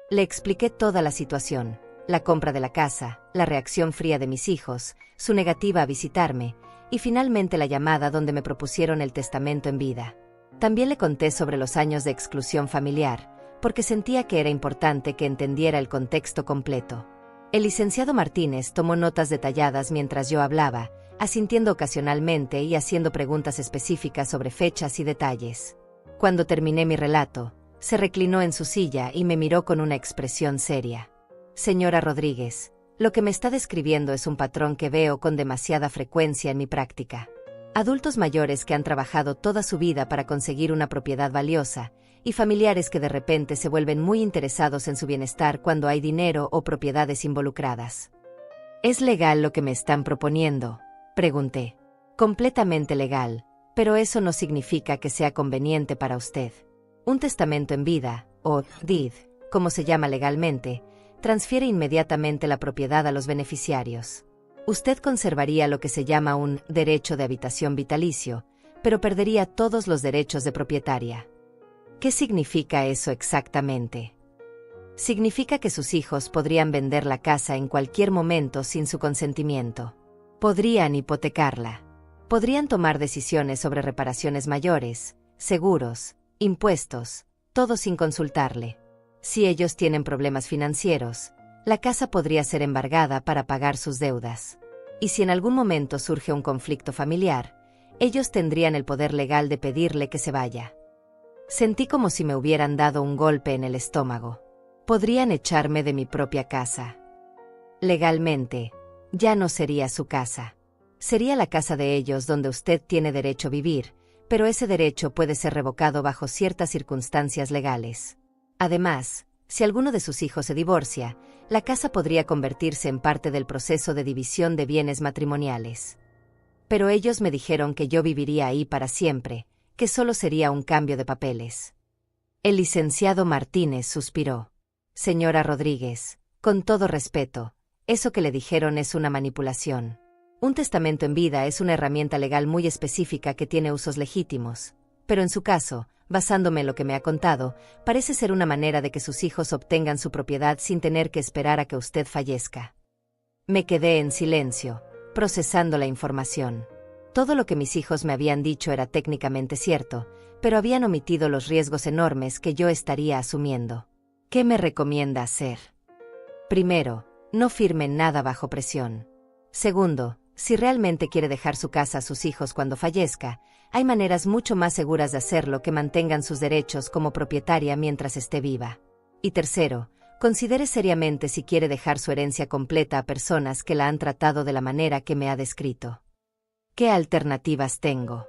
[SPEAKER 1] Le expliqué toda la situación. La compra de la casa, la reacción fría de mis hijos, su negativa a visitarme, y finalmente la llamada donde me propusieron el testamento en vida. También le conté sobre los años de exclusión familiar, porque sentía que era importante que entendiera el contexto completo. El licenciado Martínez tomó notas detalladas mientras yo hablaba, asintiendo ocasionalmente y haciendo preguntas específicas sobre fechas y detalles. Cuando terminé mi relato, se reclinó en su silla y me miró con una expresión seria. Señora Rodríguez, lo que me está describiendo es un patrón que veo con demasiada frecuencia en mi práctica. Adultos mayores que han trabajado toda su vida para conseguir una propiedad valiosa, y familiares que de repente se vuelven muy interesados en su bienestar cuando hay dinero o propiedades involucradas. ¿Es legal lo que me están proponiendo?, pregunté. Completamente legal, pero eso no significa que sea conveniente para usted. Un testamento en vida, o deed, como se llama legalmente, transfiere inmediatamente la propiedad a los beneficiarios. Usted conservaría lo que se llama un derecho de habitación vitalicio, pero perdería todos los derechos de propietaria. ¿Qué significa eso exactamente? Significa que sus hijos podrían vender la casa en cualquier momento sin su consentimiento. Podrían hipotecarla. Podrían tomar decisiones sobre reparaciones mayores, seguros, impuestos, todo sin consultarle. Si ellos tienen problemas financieros, la casa podría ser embargada para pagar sus deudas. Y si en algún momento surge un conflicto familiar, ellos tendrían el poder legal de pedirle que se vaya. Sentí como si me hubieran dado un golpe en el estómago. Podrían echarme de mi propia casa. Legalmente, ya no sería su casa. Sería la casa de ellos donde usted tiene derecho a vivir, pero ese derecho puede ser revocado bajo ciertas circunstancias legales. Además, si alguno de sus hijos se divorcia, la casa podría convertirse en parte del proceso de división de bienes matrimoniales. Pero ellos me dijeron que yo viviría ahí para siempre, que solo sería un cambio de papeles. El licenciado Martínez suspiró. Señora Rodríguez, con todo respeto, eso que le dijeron es una manipulación. Un testamento en vida es una herramienta legal muy específica que tiene usos legítimos, pero en su caso, basándome en lo que me ha contado, parece ser una manera de que sus hijos obtengan su propiedad sin tener que esperar a que usted fallezca. Me quedé en silencio, procesando la información. Todo lo que mis hijos me habían dicho era técnicamente cierto, pero habían omitido los riesgos enormes que yo estaría asumiendo. ¿Qué me recomienda hacer? Primero, no firme nada bajo presión. Segundo, si realmente quiere dejar su casa a sus hijos cuando fallezca, hay maneras mucho más seguras de hacerlo que mantengan sus derechos como propietaria mientras esté viva. Y tercero, considere seriamente si quiere dejar su herencia completa a personas que la han tratado de la manera que me ha descrito. ¿Qué alternativas tengo?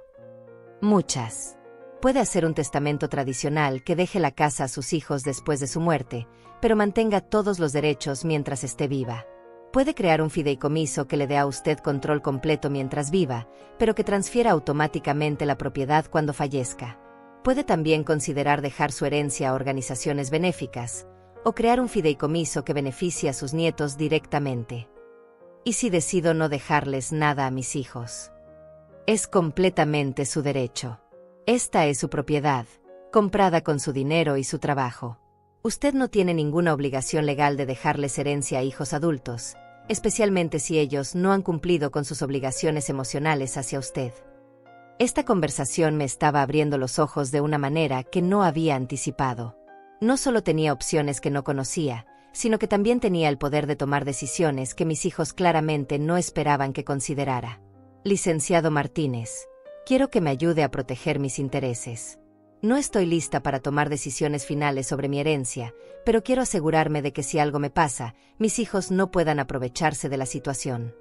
[SPEAKER 1] Muchas. Puede hacer un testamento tradicional que deje la casa a sus hijos después de su muerte, pero mantenga todos los derechos mientras esté viva. Puede crear un fideicomiso que le dé a usted control completo mientras viva, pero que transfiera automáticamente la propiedad cuando fallezca. Puede también considerar dejar su herencia a organizaciones benéficas, o crear un fideicomiso que beneficie a sus nietos directamente. ¿Y si decido no dejarles nada a mis hijos? Es completamente su derecho. Esta es su propiedad, comprada con su dinero y su trabajo. Usted no tiene ninguna obligación legal de dejarles herencia a hijos adultos, especialmente si ellos no han cumplido con sus obligaciones emocionales hacia usted. Esta conversación me estaba abriendo los ojos de una manera que no había anticipado. No solo tenía opciones que no conocía, sino que también tenía el poder de tomar decisiones que mis hijos claramente no esperaban que considerara. Licenciado Martínez, quiero que me ayude a proteger mis intereses. No estoy lista para tomar decisiones finales sobre mi herencia, pero quiero asegurarme de que si algo me pasa, mis hijos no puedan aprovecharse de la situación.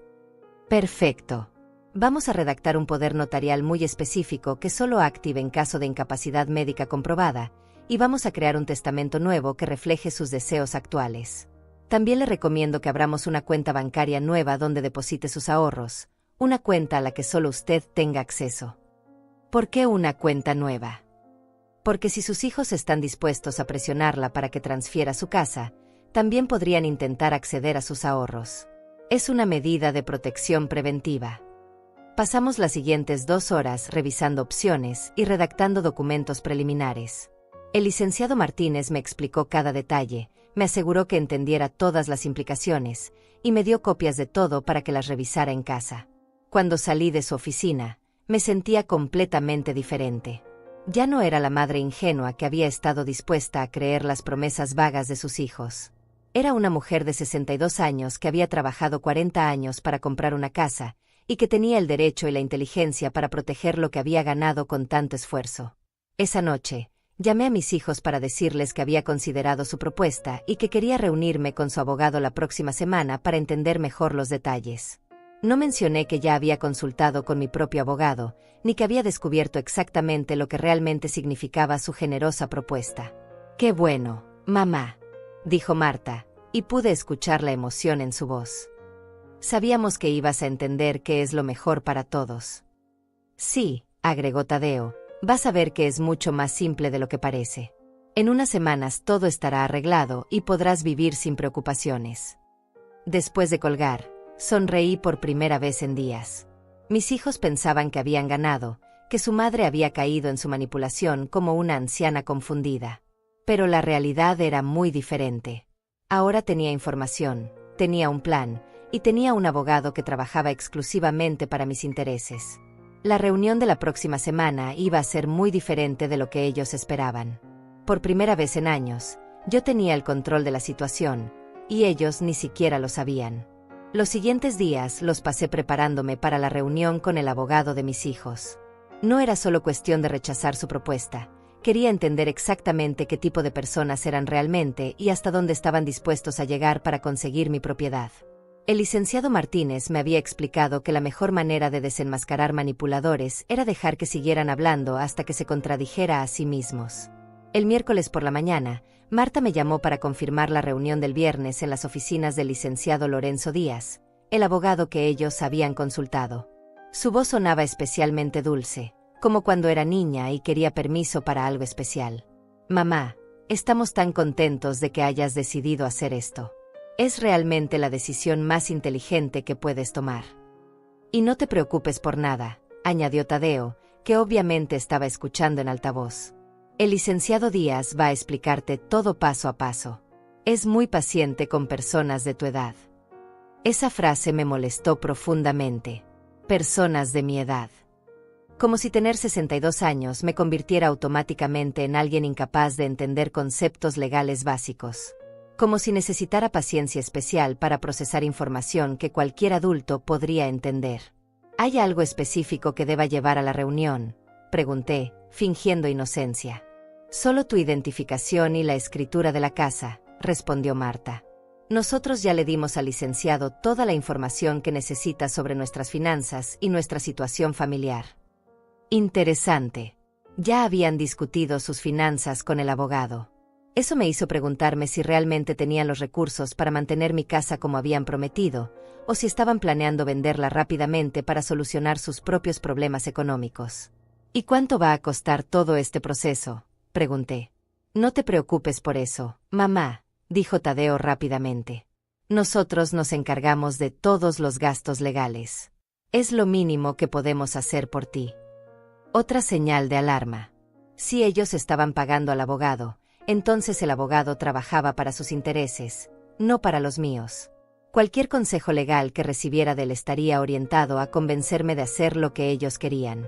[SPEAKER 1] Perfecto. Vamos a redactar un poder notarial muy específico que solo active en caso de incapacidad médica comprobada, y vamos a crear un testamento nuevo que refleje sus deseos actuales. También le recomiendo que abramos una cuenta bancaria nueva donde deposite sus ahorros, una cuenta a la que solo usted tenga acceso. ¿Por qué una cuenta nueva? Porque si sus hijos están dispuestos a presionarla para que transfiera su casa, también podrían intentar acceder a sus ahorros. Es una medida de protección preventiva. Pasamos las siguientes 2 horas revisando opciones y redactando documentos preliminares. El licenciado Martínez me explicó cada detalle, me aseguró que entendiera todas las implicaciones, y me dio copias de todo para que las revisara en casa. Cuando salí de su oficina, me sentía completamente diferente. Ya no era la madre ingenua que había estado dispuesta a creer las promesas vagas de sus hijos. Era una mujer de 62 años que había trabajado 40 años para comprar una casa, y que tenía el derecho y la inteligencia para proteger lo que había ganado con tanto esfuerzo. Esa noche, llamé a mis hijos para decirles que había considerado su propuesta y que quería reunirme con su abogado la próxima semana para entender mejor los detalles. No mencioné que ya había consultado con mi propio abogado, ni que había descubierto exactamente lo que realmente significaba su generosa propuesta. «Qué bueno, mamá», dijo Marta, y pude escuchar la emoción en su voz. «Sabíamos que ibas a entender qué es lo mejor para todos». «Sí», agregó Tadeo, «vas a ver que es mucho más simple de lo que parece. En unas semanas todo estará arreglado y podrás vivir sin preocupaciones». Después de colgar, sonreí por primera vez en días. Mis hijos pensaban que habían ganado, que su madre había caído en su manipulación como una anciana confundida. Pero la realidad era muy diferente. Ahora tenía información, tenía un plan, y tenía un abogado que trabajaba exclusivamente para mis intereses. La reunión de la próxima semana iba a ser muy diferente de lo que ellos esperaban. Por primera vez en años, yo tenía el control de la situación, y ellos ni siquiera lo sabían. Los siguientes días los pasé preparándome para la reunión con el abogado de mis hijos. No era solo cuestión de rechazar su propuesta. Quería entender exactamente qué tipo de personas eran realmente y hasta dónde estaban dispuestos a llegar para conseguir mi propiedad. El licenciado Martínez me había explicado que la mejor manera de desenmascarar manipuladores era dejar que siguieran hablando hasta que se contradijera a sí mismos. El miércoles por la mañana, Marta me llamó para confirmar la reunión del viernes en las oficinas del licenciado Lorenzo Díaz, el abogado que ellos habían consultado. Su voz sonaba especialmente dulce, como cuando era niña y quería permiso para algo especial. «Mamá, estamos tan contentos de que hayas decidido hacer esto. Es realmente la decisión más inteligente que puedes tomar. Y no te preocupes por nada», añadió Tadeo, que obviamente estaba escuchando en altavoz. «El licenciado Díaz va a explicarte todo paso a paso. Es muy paciente con personas de tu edad». Esa frase me molestó profundamente. Personas de mi edad. Como si tener 62 años me convirtiera automáticamente en alguien incapaz de entender conceptos legales básicos. Como si necesitara paciencia especial para procesar información que cualquier adulto podría entender. ¿Hay algo específico que deba llevar a la reunión?, pregunté, fingiendo inocencia. Solo tu identificación y la escritura de la casa, respondió Marta. Nosotros ya le dimos al licenciado toda la información que necesita sobre nuestras finanzas y nuestra situación familiar. Interesante. Ya habían discutido sus finanzas con el abogado. Eso me hizo preguntarme si realmente tenían los recursos para mantener mi casa como habían prometido, o si estaban planeando venderla rápidamente para solucionar sus propios problemas económicos. ¿Y cuánto va a costar todo este proceso?, pregunté. No te preocupes por eso, mamá, dijo Tadeo rápidamente. Nosotros nos encargamos de todos los gastos legales. Es lo mínimo que podemos hacer por ti. Otra señal de alarma. Si ellos estaban pagando al abogado, entonces el abogado trabajaba para sus intereses, no para los míos. Cualquier consejo legal que recibiera de él estaría orientado a convencerme de hacer lo que ellos querían.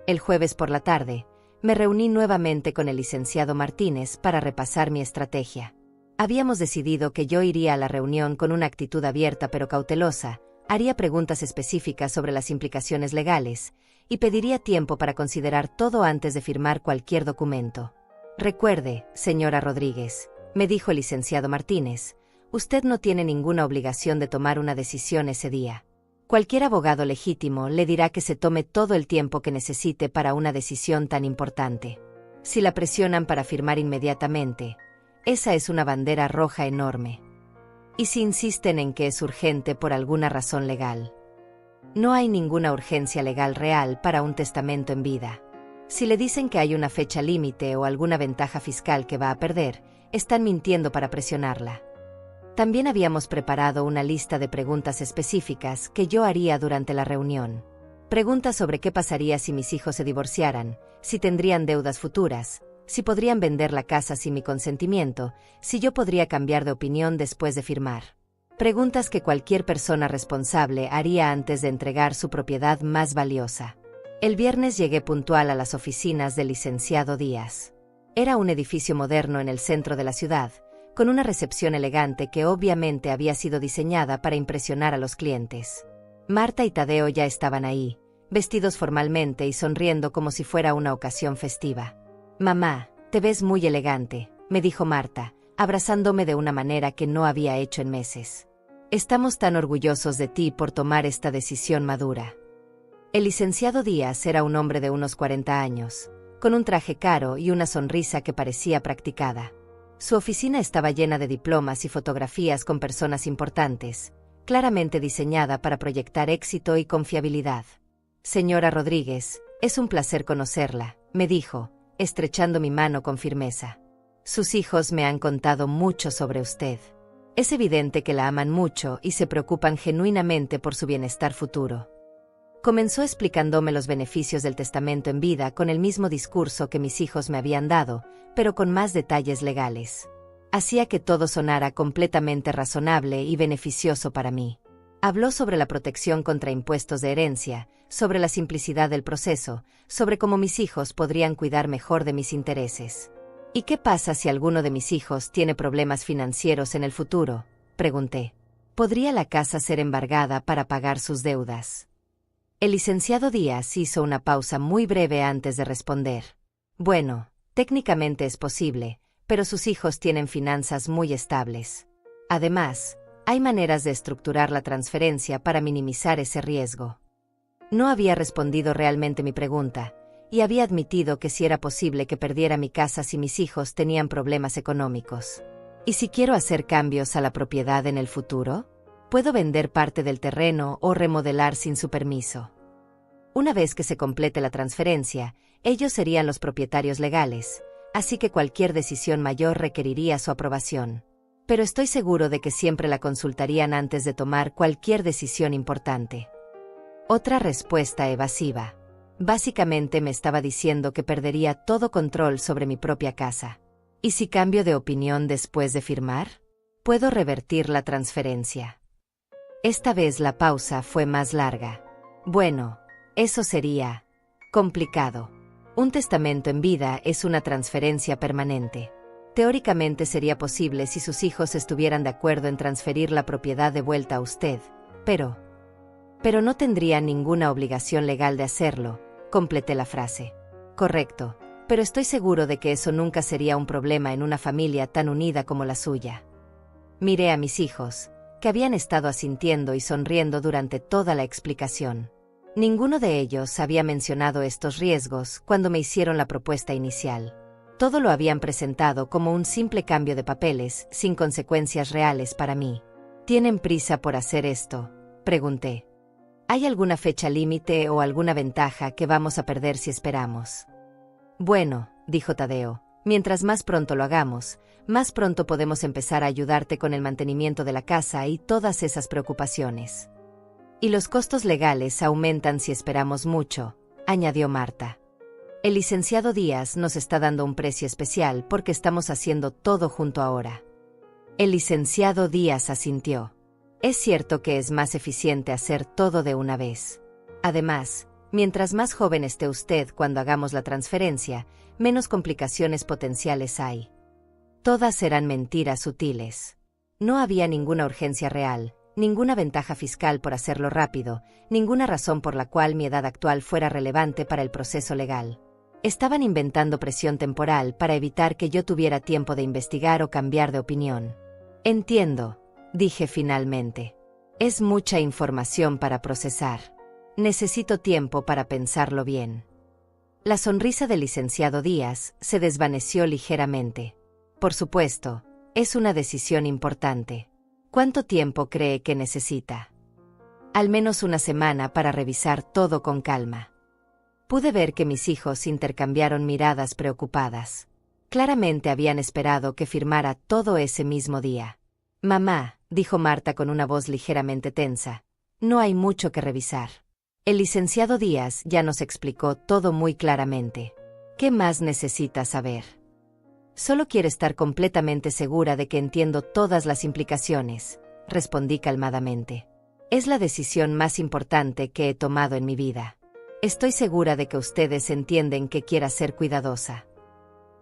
[SPEAKER 1] El jueves por la tarde, me reuní nuevamente con el licenciado Martínez para repasar mi estrategia. Habíamos decidido que yo iría a la reunión con una actitud abierta pero cautelosa, haría preguntas específicas sobre las implicaciones legales, y pediría tiempo para considerar todo antes de firmar cualquier documento. Recuerde, señora Rodríguez, me dijo el licenciado Martínez, usted no tiene ninguna obligación de tomar una decisión ese día. Cualquier abogado legítimo le dirá que se tome todo el tiempo que necesite para una decisión tan importante. Si la presionan para firmar inmediatamente, esa es una bandera roja enorme. Y si insisten en que es urgente por alguna razón legal. No hay ninguna urgencia legal real para un testamento en vida. Si le dicen que hay una fecha límite o alguna ventaja fiscal que va a perder, están mintiendo para presionarla. También habíamos preparado una lista de preguntas específicas que yo haría durante la reunión. Preguntas sobre qué pasaría si mis hijos se divorciaran, si tendrían deudas futuras, si podrían vender la casa sin mi consentimiento, si yo podría cambiar de opinión después de firmar. Preguntas que cualquier persona responsable haría antes de entregar su propiedad más valiosa. El viernes llegué puntual a las oficinas del licenciado Díaz. Era un edificio moderno en el centro de la ciudad, con una recepción elegante que obviamente había sido diseñada para impresionar a los clientes. Marta y Tadeo ya estaban ahí, vestidos formalmente y sonriendo como si fuera una ocasión festiva. «Mamá, te ves muy elegante», me dijo Marta, abrazándome de una manera que no había hecho en meses. «Estamos tan orgullosos de ti por tomar esta decisión madura». El licenciado Díaz era un hombre de unos 40 años, con un traje caro y una sonrisa que parecía practicada. Su oficina estaba llena de diplomas y fotografías con personas importantes, claramente diseñada para proyectar éxito y confiabilidad. «Señora Rodríguez, es un placer conocerla», me dijo, estrechando mi mano con firmeza. «Sus hijos me han contado mucho sobre usted. Es evidente que la aman mucho y se preocupan genuinamente por su bienestar futuro». Comenzó explicándome los beneficios del testamento en vida con el mismo discurso que mis hijos me habían dado, pero con más detalles legales. Hacía que todo sonara completamente razonable y beneficioso para mí. Habló sobre la protección contra impuestos de herencia, sobre la simplicidad del proceso, sobre cómo mis hijos podrían cuidar mejor de mis intereses. «¿Y qué pasa si alguno de mis hijos tiene problemas financieros en el futuro?», pregunté. «¿Podría la casa ser embargada para pagar sus deudas?». El licenciado Díaz hizo una pausa muy breve antes de responder. «Bueno, técnicamente es posible, pero sus hijos tienen finanzas muy estables. Además, hay maneras de estructurar la transferencia para minimizar ese riesgo». No había respondido realmente mi pregunta, y había admitido que sí era posible que perdiera mi casa si mis hijos tenían problemas económicos. ¿Y si quiero hacer cambios a la propiedad en el futuro? ¿Puedo vender parte del terreno o remodelar sin su permiso? Una vez que se complete la transferencia, ellos serían los propietarios legales, así que cualquier decisión mayor requeriría su aprobación. Pero estoy seguro de que siempre la consultarían antes de tomar cualquier decisión importante. Otra respuesta evasiva. Básicamente me estaba diciendo que perdería todo control sobre mi propia casa. ¿Y si cambio de opinión después de firmar? ¿Puedo revertir la transferencia? Esta vez la pausa fue más larga. Bueno, eso sería complicado. Un testamento en vida es una transferencia permanente. Teóricamente sería posible si sus hijos estuvieran de acuerdo en transferir la propiedad de vuelta a usted, pero no tendría ninguna obligación legal de hacerlo, completé la frase. Correcto, pero estoy seguro de que eso nunca sería un problema en una familia tan unida como la suya. Miré a mis hijos, que habían estado asintiendo y sonriendo durante toda la explicación. Ninguno de ellos había mencionado estos riesgos cuando me hicieron la propuesta inicial. Todo lo habían presentado como un simple cambio de papeles, sin consecuencias reales para mí. ¿Tienen prisa por hacer esto?, pregunté. ¿Hay alguna fecha límite o alguna ventaja que vamos a perder si esperamos? Bueno, dijo Tadeo, mientras más pronto lo hagamos, más pronto podemos empezar a ayudarte con el mantenimiento de la casa y todas esas preocupaciones. Y los costos legales aumentan si esperamos mucho, añadió Marta. El licenciado Díaz nos está dando un precio especial porque estamos haciendo todo junto ahora. El licenciado Díaz asintió. Es cierto que es más eficiente hacer todo de una vez. Además, mientras más joven esté usted cuando hagamos la transferencia, menos complicaciones potenciales hay. Todas serán mentiras sutiles. No había ninguna urgencia real, ninguna ventaja fiscal por hacerlo rápido, ninguna razón por la cual mi edad actual fuera relevante para el proceso legal. Estaban inventando presión temporal para evitar que yo tuviera tiempo de investigar o cambiar de opinión. Entiendo, dije finalmente. Es mucha información para procesar. Necesito tiempo para pensarlo bien. La sonrisa del licenciado Díaz se desvaneció ligeramente. Por supuesto, es una decisión importante. ¿Cuánto tiempo cree que necesita? Al menos una semana para revisar todo con calma. Pude ver que mis hijos intercambiaron miradas preocupadas. Claramente habían esperado que firmara todo ese mismo día. Mamá, dijo Marta con una voz ligeramente tensa, no hay mucho que revisar. El licenciado Díaz ya nos explicó todo muy claramente. ¿Qué más necesita saber? Solo quiero estar completamente segura de que entiendo todas las implicaciones, respondí calmadamente. Es la decisión más importante que he tomado en mi vida. Estoy segura de que ustedes entienden que quiera ser cuidadosa.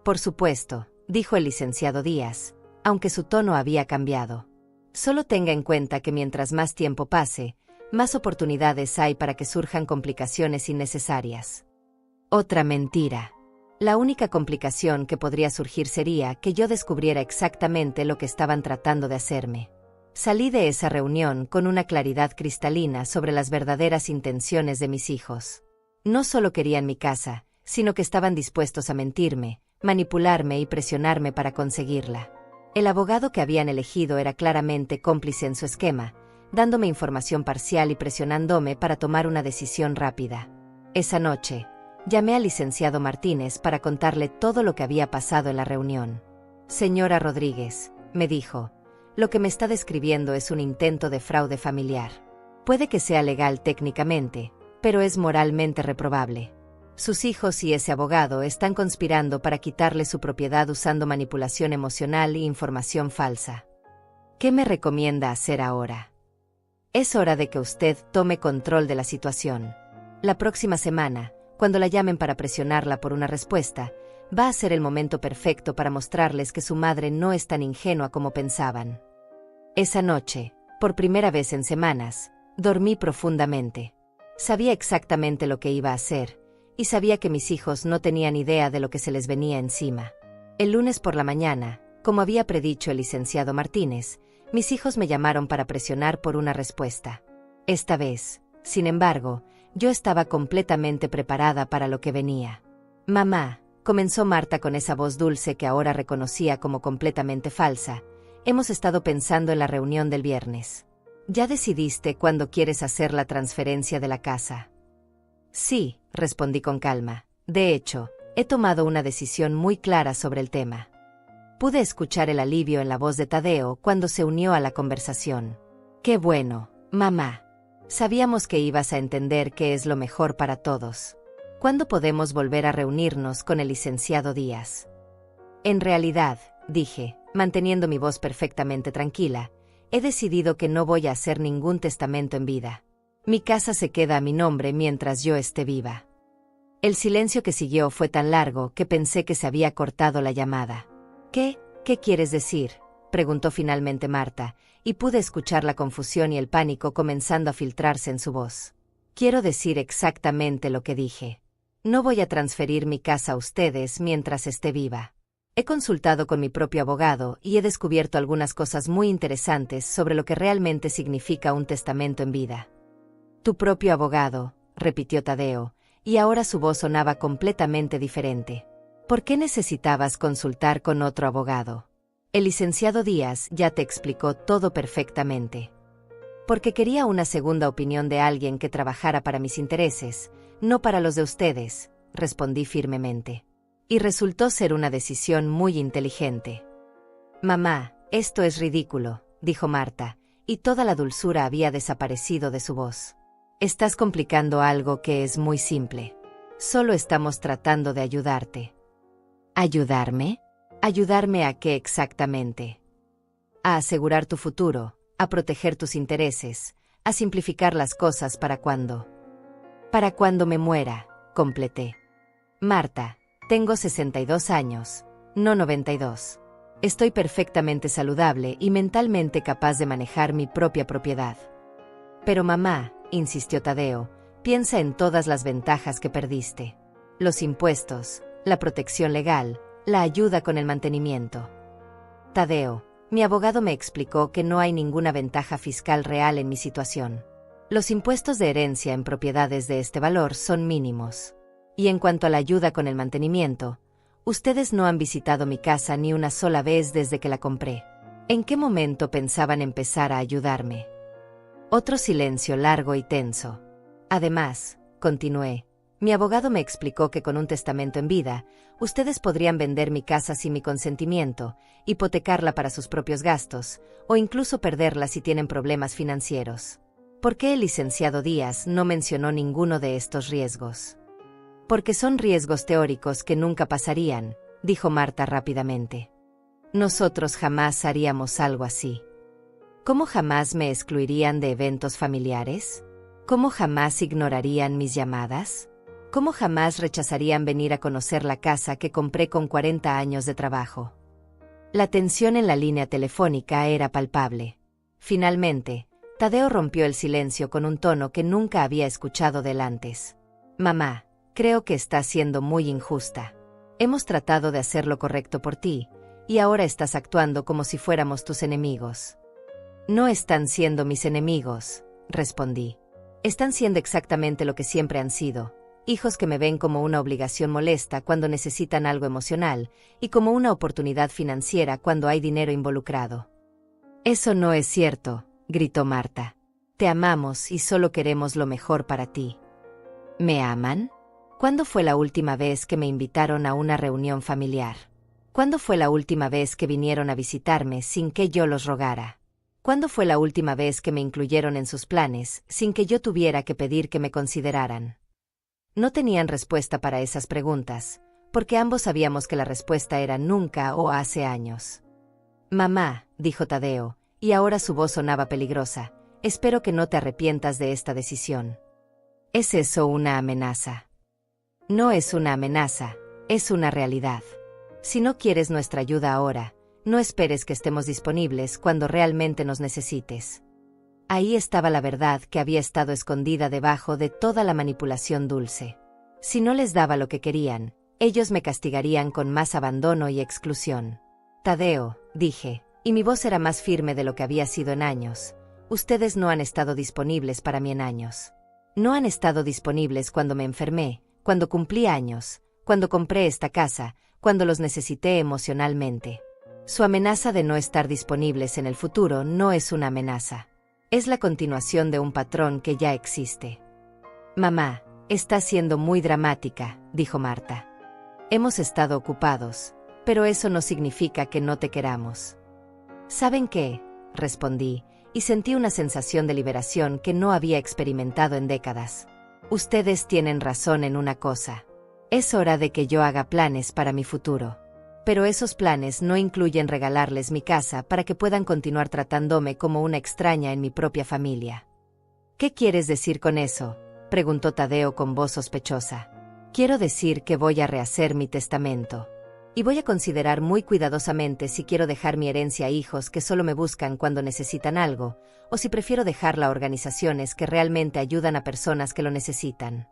[SPEAKER 1] Por supuesto, dijo el licenciado Díaz, aunque su tono había cambiado. Solo tenga en cuenta que mientras más tiempo pase, más oportunidades hay para que surjan complicaciones innecesarias. Otra mentira. La única complicación que podría surgir sería que yo descubriera exactamente lo que estaban tratando de hacerme. Salí de esa reunión con una claridad cristalina sobre las verdaderas intenciones de mis hijos. No solo querían mi casa, sino que estaban dispuestos a mentirme, manipularme y presionarme para conseguirla. El abogado que habían elegido era claramente cómplice en su esquema, dándome información parcial y presionándome para tomar una decisión rápida. Esa noche, llamé al licenciado Martínez para contarle todo lo que había pasado en la reunión. Señora Rodríguez, me dijo, lo que me está describiendo es un intento de fraude familiar. Puede que sea legal técnicamente, pero es moralmente reprobable. Sus hijos y ese abogado están conspirando para quitarle su propiedad usando manipulación emocional e información falsa. ¿Qué me recomienda hacer ahora? Es hora de que usted tome control de la situación. La próxima semana, cuando la llamen para presionarla por una respuesta, va a ser el momento perfecto para mostrarles que su madre no es tan ingenua como pensaban. Esa noche, por primera vez en semanas, dormí profundamente. Sabía exactamente lo que iba a hacer, y sabía que mis hijos no tenían idea de lo que se les venía encima. El lunes por la mañana, como había predicho el licenciado Martínez, mis hijos me llamaron para presionar por una respuesta. Esta vez, sin embargo, yo estaba completamente preparada para lo que venía. Mamá, comenzó Marta con esa voz dulce que ahora reconocía como completamente falsa, hemos estado pensando en la reunión del viernes. ¿Ya decidiste cuándo quieres hacer la transferencia de la casa? Sí, respondí con calma. De hecho, he tomado una decisión muy clara sobre el tema. Pude escuchar el alivio en la voz de Tadeo cuando se unió a la conversación. Qué bueno, mamá. Sabíamos que ibas a entender qué es lo mejor para todos. ¿Cuándo podemos volver a reunirnos con el licenciado Díaz? En realidad, dije, manteniendo mi voz perfectamente tranquila, he decidido que no voy a hacer ningún testamento en vida. Mi casa se queda a mi nombre mientras yo esté viva. El silencio que siguió fue tan largo que pensé que se había cortado la llamada. ¿Qué quieres decir?, preguntó finalmente Marta, y pude escuchar la confusión y el pánico comenzando a filtrarse en su voz. Quiero decir exactamente lo que dije. No voy a transferir mi casa a ustedes mientras esté viva. He consultado con mi propio abogado y he descubierto algunas cosas muy interesantes sobre lo que realmente significa un testamento en vida. Tu propio abogado, repitió Tadeo, y ahora su voz sonaba completamente diferente. ¿Por qué necesitabas consultar con otro abogado? El licenciado Díaz ya te explicó todo perfectamente. Porque quería una segunda opinión de alguien que trabajara para mis intereses, no para los de ustedes, respondí firmemente. Y resultó ser una decisión muy inteligente. Mamá, esto es ridículo, dijo Marta, y toda la dulzura había desaparecido de su voz. Estás complicando algo que es muy simple. Solo estamos tratando de ayudarte. ¿Ayudarme? ¿Ayudarme a qué exactamente? A asegurar tu futuro, a proteger tus intereses, a simplificar las cosas para cuando me muera, completé. Marta, tengo 62 años, no 92. Estoy perfectamente saludable y mentalmente capaz de manejar mi propia propiedad. Pero mamá, insistió Tadeo, piensa en todas las ventajas que perdiste. Los impuestos, la protección legal, la ayuda con el mantenimiento. Tadeo, mi abogado me explicó que no hay ninguna ventaja fiscal real en mi situación. Los impuestos de herencia en propiedades de este valor son mínimos. Y en cuanto a la ayuda con el mantenimiento, ustedes no han visitado mi casa ni una sola vez desde que la compré. ¿En qué momento pensaban empezar a ayudarme? Otro silencio largo y tenso. Además, continué, mi abogado me explicó que con un testamento en vida, ustedes podrían vender mi casa sin mi consentimiento, hipotecarla para sus propios gastos, o incluso perderla si tienen problemas financieros. ¿Por qué el licenciado Díaz no mencionó ninguno de estos riesgos? Porque son riesgos teóricos que nunca pasarían, dijo Marta rápidamente. Nosotros jamás haríamos algo así. ¿Cómo jamás me excluirían de eventos familiares? ¿Cómo jamás ignorarían mis llamadas? ¿Cómo jamás rechazarían venir a conocer la casa que compré con 40 años de trabajo? La tensión en la línea telefónica era palpable. Finalmente, Tadeo rompió el silencio con un tono que nunca había escuchado de él antes. Mamá, creo que estás siendo muy injusta. Hemos tratado de hacer lo correcto por ti, y ahora estás actuando como si fuéramos tus enemigos. No están siendo mis enemigos, respondí. Están siendo exactamente lo que siempre han sido, hijos que me ven como una obligación molesta cuando necesitan algo emocional, y como una oportunidad financiera cuando hay dinero involucrado. Eso no es cierto, gritó Marta. Te amamos y solo queremos lo mejor para ti. ¿Me aman? ¿Cuándo fue la última vez que me invitaron a una reunión familiar? ¿Cuándo fue la última vez que vinieron a visitarme sin que yo los rogara? ¿Cuándo fue la última vez que me incluyeron en sus planes sin que yo tuviera que pedir que me consideraran? No tenían respuesta para esas preguntas, porque ambos sabíamos que la respuesta era nunca o hace años. Mamá, dijo Tadeo, y ahora su voz sonaba peligrosa, espero que no te arrepientas de esta decisión. ¿Es eso una amenaza? No es una amenaza, es una realidad. Si no quieres nuestra ayuda ahora, no esperes que estemos disponibles cuando realmente nos necesites. Ahí estaba la verdad que había estado escondida debajo de toda la manipulación dulce. Si no les daba lo que querían, ellos me castigarían con más abandono y exclusión. Tadeo, dije, y mi voz era más firme de lo que había sido en años, ustedes no han estado disponibles para mí en años. No han estado disponibles cuando me enfermé, cuando cumplí años, cuando compré esta casa, cuando los necesité emocionalmente. Su amenaza de no estar disponibles en el futuro no es una amenaza. Es la continuación de un patrón que ya existe. Mamá, estás siendo muy dramática, dijo Marta. Hemos estado ocupados, pero eso no significa que no te queramos. ¿Saben qué?, respondí, y sentí una sensación de liberación que no había experimentado en décadas. Ustedes tienen razón en una cosa. Es hora de que yo haga planes para mi futuro. Pero esos planes no incluyen regalarles mi casa para que puedan continuar tratándome como una extraña en mi propia familia. ¿Qué quieres decir con eso?, preguntó Tadeo con voz sospechosa. Quiero decir que voy a rehacer mi testamento. Y voy a considerar muy cuidadosamente si quiero dejar mi herencia a hijos que solo me buscan cuando necesitan algo, o si prefiero dejarla a organizaciones que realmente ayudan a personas que lo necesitan.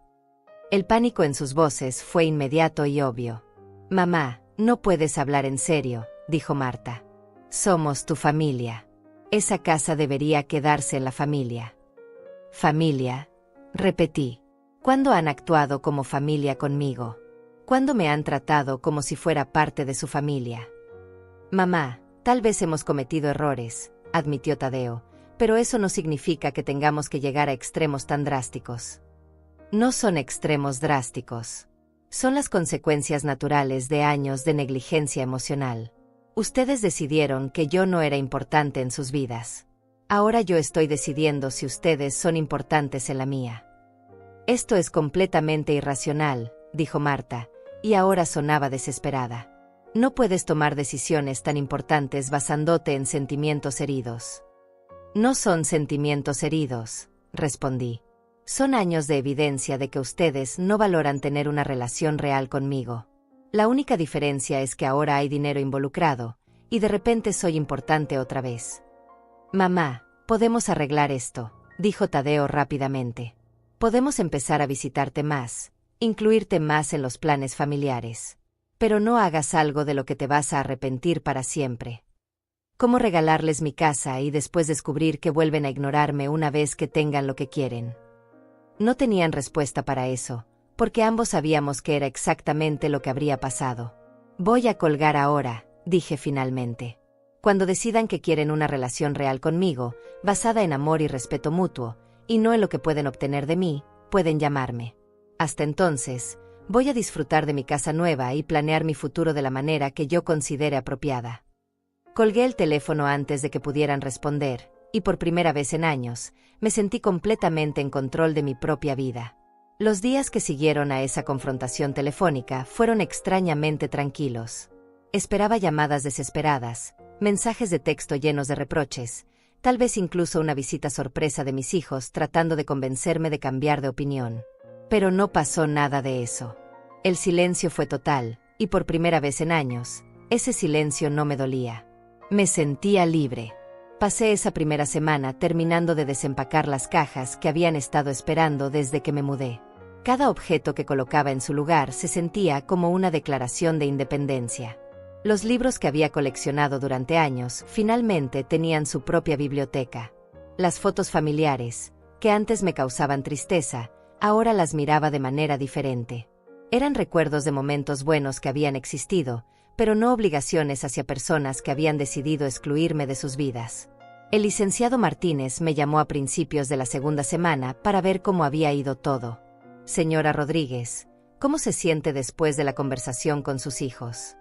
[SPEAKER 1] El pánico en sus voces fue inmediato y obvio. Mamá, no puedes hablar en serio, dijo Marta. Somos tu familia. Esa casa debería quedarse en la familia. Familia, repetí. ¿Cuándo han actuado como familia conmigo? ¿Cuándo me han tratado como si fuera parte de su familia? Mamá, tal vez hemos cometido errores, admitió Tadeo, pero eso no significa que tengamos que llegar a extremos tan drásticos. No son extremos drásticos. Son las consecuencias naturales de años de negligencia emocional. Ustedes decidieron que yo no era importante en sus vidas. Ahora yo estoy decidiendo si ustedes son importantes en la mía. Esto es completamente irracional, dijo Marta, y ahora sonaba desesperada. No puedes tomar decisiones tan importantes basándote en sentimientos heridos. No son sentimientos heridos, respondí. Son años de evidencia de que ustedes no valoran tener una relación real conmigo. La única diferencia es que ahora hay dinero involucrado, y de repente soy importante otra vez. Mamá, podemos arreglar esto, dijo Tadeo rápidamente. Podemos empezar a visitarte más, incluirte más en los planes familiares. Pero no hagas algo de lo que te vas a arrepentir para siempre. ¿Cómo regalarles mi casa y después descubrir que vuelven a ignorarme una vez que tengan lo que quieren? No tenían respuesta para eso, porque ambos sabíamos que era exactamente lo que habría pasado. Voy a colgar ahora, dije finalmente. Cuando decidan que quieren una relación real conmigo, basada en amor y respeto mutuo, y no en lo que pueden obtener de mí, pueden llamarme. Hasta entonces, voy a disfrutar de mi casa nueva y planear mi futuro de la manera que yo considere apropiada. Colgué el teléfono antes de que pudieran responder, y por primera vez en años, me sentí completamente en control de mi propia vida. Los días que siguieron a esa confrontación telefónica fueron extrañamente tranquilos. Esperaba llamadas desesperadas, mensajes de texto llenos de reproches, tal vez incluso una visita sorpresa de mis hijos tratando de convencerme de cambiar de opinión. Pero no pasó nada de eso. El silencio fue total, y por primera vez en años, ese silencio no me dolía. Me sentía libre. Pasé esa primera semana terminando de desempacar las cajas que habían estado esperando desde que me mudé. Cada objeto que colocaba en su lugar se sentía como una declaración de independencia. Los libros que había coleccionado durante años finalmente tenían su propia biblioteca. Las fotos familiares, que antes me causaban tristeza, ahora las miraba de manera diferente. Eran recuerdos de momentos buenos que habían existido, pero no obligaciones hacia personas que habían decidido excluirme de sus vidas. El licenciado Martínez me llamó a principios de la segunda semana para ver cómo había ido todo. Señora Rodríguez, ¿cómo se siente después de la conversación con sus hijos?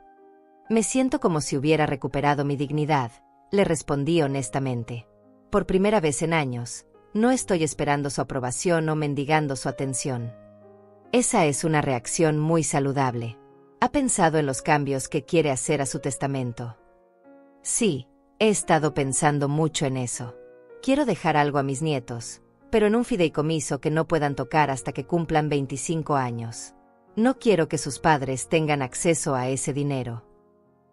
[SPEAKER 1] Me siento como si hubiera recuperado mi dignidad, le respondí honestamente. Por primera vez en años, no estoy esperando su aprobación o mendigando su atención. Esa es una reacción muy saludable. ¿Ha pensado en los cambios que quiere hacer a su testamento? Sí, he estado pensando mucho en eso. Quiero dejar algo a mis nietos, pero en un fideicomiso que no puedan tocar hasta que cumplan 25 años. No quiero que sus padres tengan acceso a ese dinero.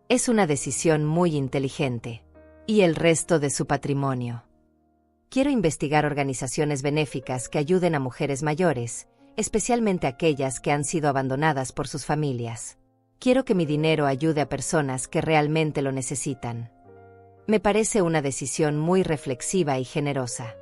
[SPEAKER 1] Es una decisión muy inteligente. Y el resto de su patrimonio. Quiero investigar organizaciones benéficas que ayuden a mujeres mayores, especialmente aquellas que han sido abandonadas por sus familias. Quiero que mi dinero ayude a personas que realmente lo necesitan. Me parece una decisión muy reflexiva y generosa.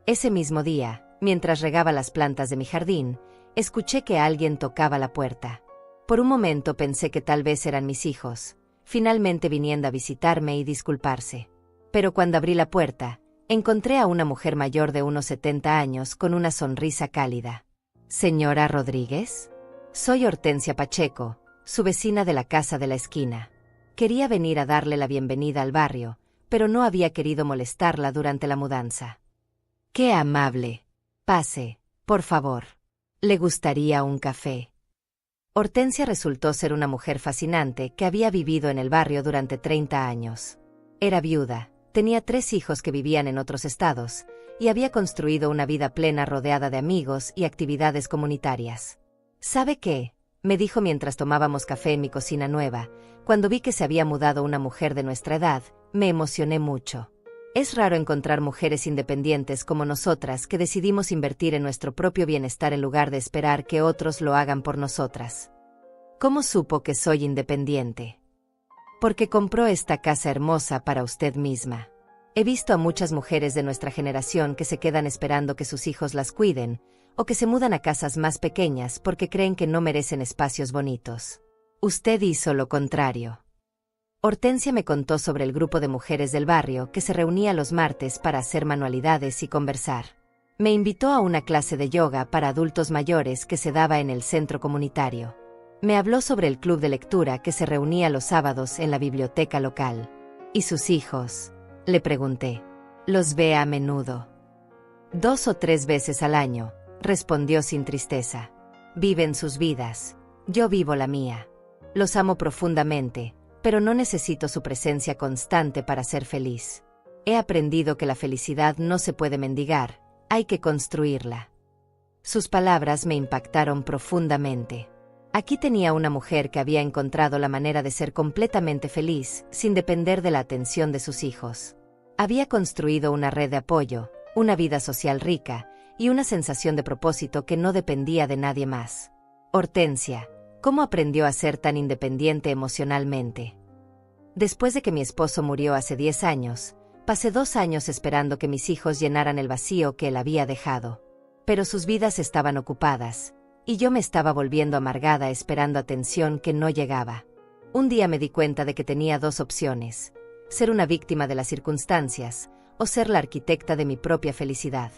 [SPEAKER 1] Ese mismo día, mientras regaba las plantas de mi jardín, escuché que alguien tocaba la puerta. Por un momento pensé que tal vez eran mis hijos, finalmente viniendo a visitarme y disculparse. Pero cuando abrí la puerta, encontré a una mujer mayor de unos 70 años con una sonrisa cálida. ¿Señora Rodríguez? Soy Hortensia Pacheco, su vecina de la casa de la esquina. Quería venir a darle la bienvenida al barrio, pero no había querido molestarla durante la mudanza. ¡Qué amable! Pase, por favor. ¿Le gustaría un café? Hortensia resultó ser una mujer fascinante que había vivido en el barrio durante 30 años. Era viuda, tenía 3 hijos que vivían en otros estados, y había construido una vida plena rodeada de amigos y actividades comunitarias. ¿Sabe qué?, me dijo mientras tomábamos café en mi cocina nueva. Cuando vi que se había mudado una mujer de nuestra edad, me emocioné mucho. Es raro encontrar mujeres independientes como nosotras que decidimos invertir en nuestro propio bienestar en lugar de esperar que otros lo hagan por nosotras. ¿Cómo supo que soy independiente? Porque compró esta casa hermosa para usted misma. He visto a muchas mujeres de nuestra generación que se quedan esperando que sus hijos las cuiden, o que se mudan a casas más pequeñas porque creen que no merecen espacios bonitos. Usted hizo lo contrario. Hortensia me contó sobre el grupo de mujeres del barrio que se reunía los martes para hacer manualidades y conversar. Me invitó a una clase de yoga para adultos mayores que se daba en el centro comunitario. Me habló sobre el club de lectura que se reunía los sábados en la biblioteca local. ¿Y sus hijos?, le pregunté. Los ve a menudo. 2 o 3 veces al año, respondió sin tristeza. Viven sus vidas. Yo vivo la mía. Los amo profundamente, pero no necesito su presencia constante para ser feliz. He aprendido que la felicidad no se puede mendigar, hay que construirla. Sus palabras me impactaron profundamente. Aquí tenía una mujer que había encontrado la manera de ser completamente feliz, sin depender de la atención de sus hijos. Había construido una red de apoyo, una vida social rica, y una sensación de propósito que no dependía de nadie más. Hortensia, ¿cómo aprendió a ser tan independiente emocionalmente? Después de que mi esposo murió hace 10 años, pasé 2 años esperando que mis hijos llenaran el vacío que él había dejado. Pero sus vidas estaban ocupadas, y yo me estaba volviendo amargada esperando atención que no llegaba. Un día me di cuenta de que tenía 2 opciones: ser una víctima de las circunstancias, o ser la arquitecta de mi propia felicidad.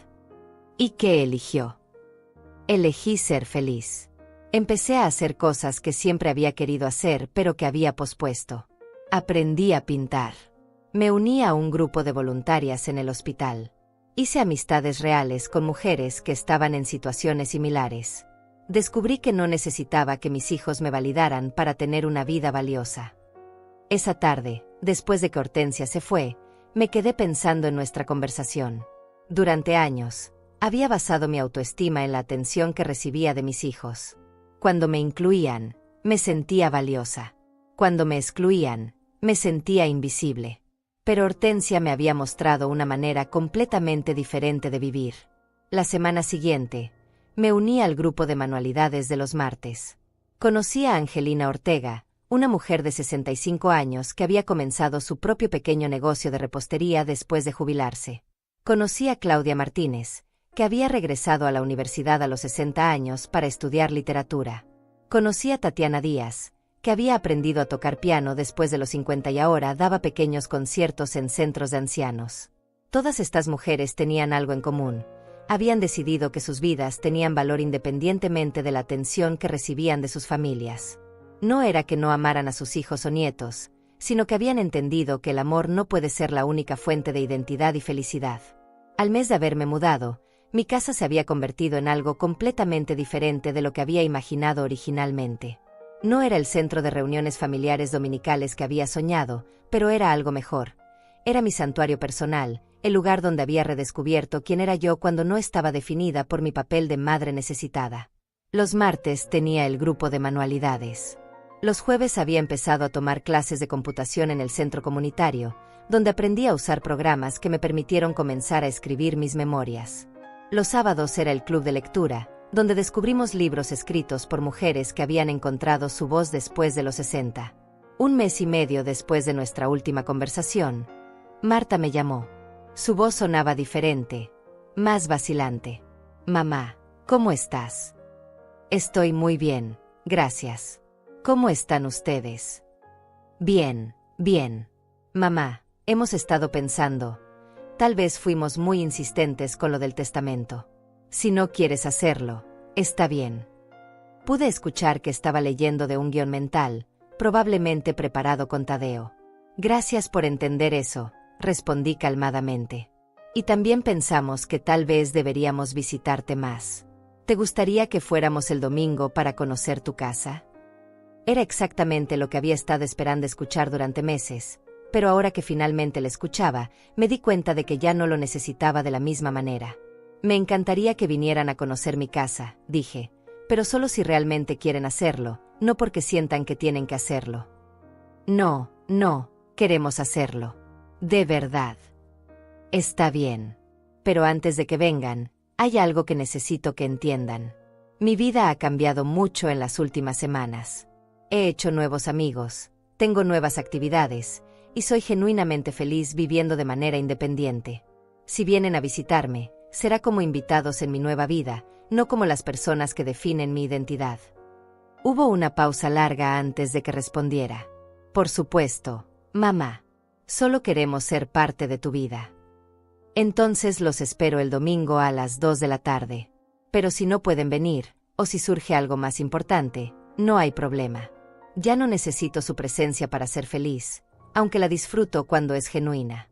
[SPEAKER 1] ¿Y qué eligió? Elegí ser feliz. Empecé a hacer cosas que siempre había querido hacer pero que había pospuesto. Aprendí a pintar. Me uní a un grupo de voluntarias en el hospital. Hice amistades reales con mujeres que estaban en situaciones similares. Descubrí que no necesitaba que mis hijos me validaran para tener una vida valiosa. Esa tarde, después de que Hortensia se fue, me quedé pensando en nuestra conversación. Durante años, había basado mi autoestima en la atención que recibía de mis hijos. Cuando me incluían, me sentía valiosa. Cuando me excluían, me sentía invisible. Pero Hortensia me había mostrado una manera completamente diferente de vivir. La semana siguiente, me uní al grupo de manualidades de los martes. Conocí a Angelina Ortega, una mujer de 65 años que había comenzado su propio pequeño negocio de repostería después de jubilarse. Conocí a Claudia Martínez, que había regresado a la universidad a los 60 años para estudiar literatura. Conocí a Tatiana Díaz, que había aprendido a tocar piano después de los 50 y ahora daba pequeños conciertos en centros de ancianos. Todas estas mujeres tenían algo en común. Habían decidido que sus vidas tenían valor independientemente de la atención que recibían de sus familias. No era que no amaran a sus hijos o nietos, sino que habían entendido que el amor no puede ser la única fuente de identidad y felicidad. Al mes de haberme mudado, mi casa se había convertido en algo completamente diferente de lo que había imaginado originalmente. No era el centro de reuniones familiares dominicales que había soñado, pero era algo mejor. Era mi santuario personal, el lugar donde había redescubierto quién era yo cuando no estaba definida por mi papel de madre necesitada. Los martes tenía el grupo de manualidades. Los jueves había empezado a tomar clases de computación en el centro comunitario, donde aprendí a usar programas que me permitieron comenzar a escribir mis memorias. Los sábados era el club de lectura, donde descubrimos libros escritos por mujeres que habían encontrado su voz después de los 60. 1 mes y medio después de nuestra última conversación, Marta me llamó. Su voz sonaba diferente, más vacilante. Mamá, ¿cómo estás? Estoy muy bien, gracias. ¿Cómo están ustedes? Bien, bien. Mamá, hemos estado pensando. Tal vez fuimos muy insistentes con lo del testamento. Si no quieres hacerlo, está bien. Pude escuchar que estaba leyendo de un guión mental, probablemente preparado con Tadeo. Gracias por entender eso, respondí calmadamente. Y también pensamos que tal vez deberíamos visitarte más. ¿Te gustaría que fuéramos el domingo para conocer tu casa? Era exactamente lo que había estado esperando escuchar durante meses, pero ahora que finalmente le escuchaba, me di cuenta de que ya no lo necesitaba de la misma manera. Me encantaría que vinieran a conocer mi casa, dije, pero solo si realmente quieren hacerlo, no porque sientan que tienen que hacerlo. No, queremos hacerlo. De verdad. Está bien. Pero antes de que vengan, hay algo que necesito que entiendan. Mi vida ha cambiado mucho en las últimas semanas. He hecho nuevos amigos, tengo nuevas actividades, y soy genuinamente feliz viviendo de manera independiente. Si vienen a visitarme, será como invitados en mi nueva vida, no como las personas que definen mi identidad. Hubo una pausa larga antes de que respondiera. Por supuesto, mamá. Solo queremos ser parte de tu vida. Entonces los espero el domingo a las 2 de la tarde. Pero si no pueden venir, o si surge algo más importante, no hay problema. Ya no necesito su presencia para ser feliz, aunque la disfruto cuando es genuina.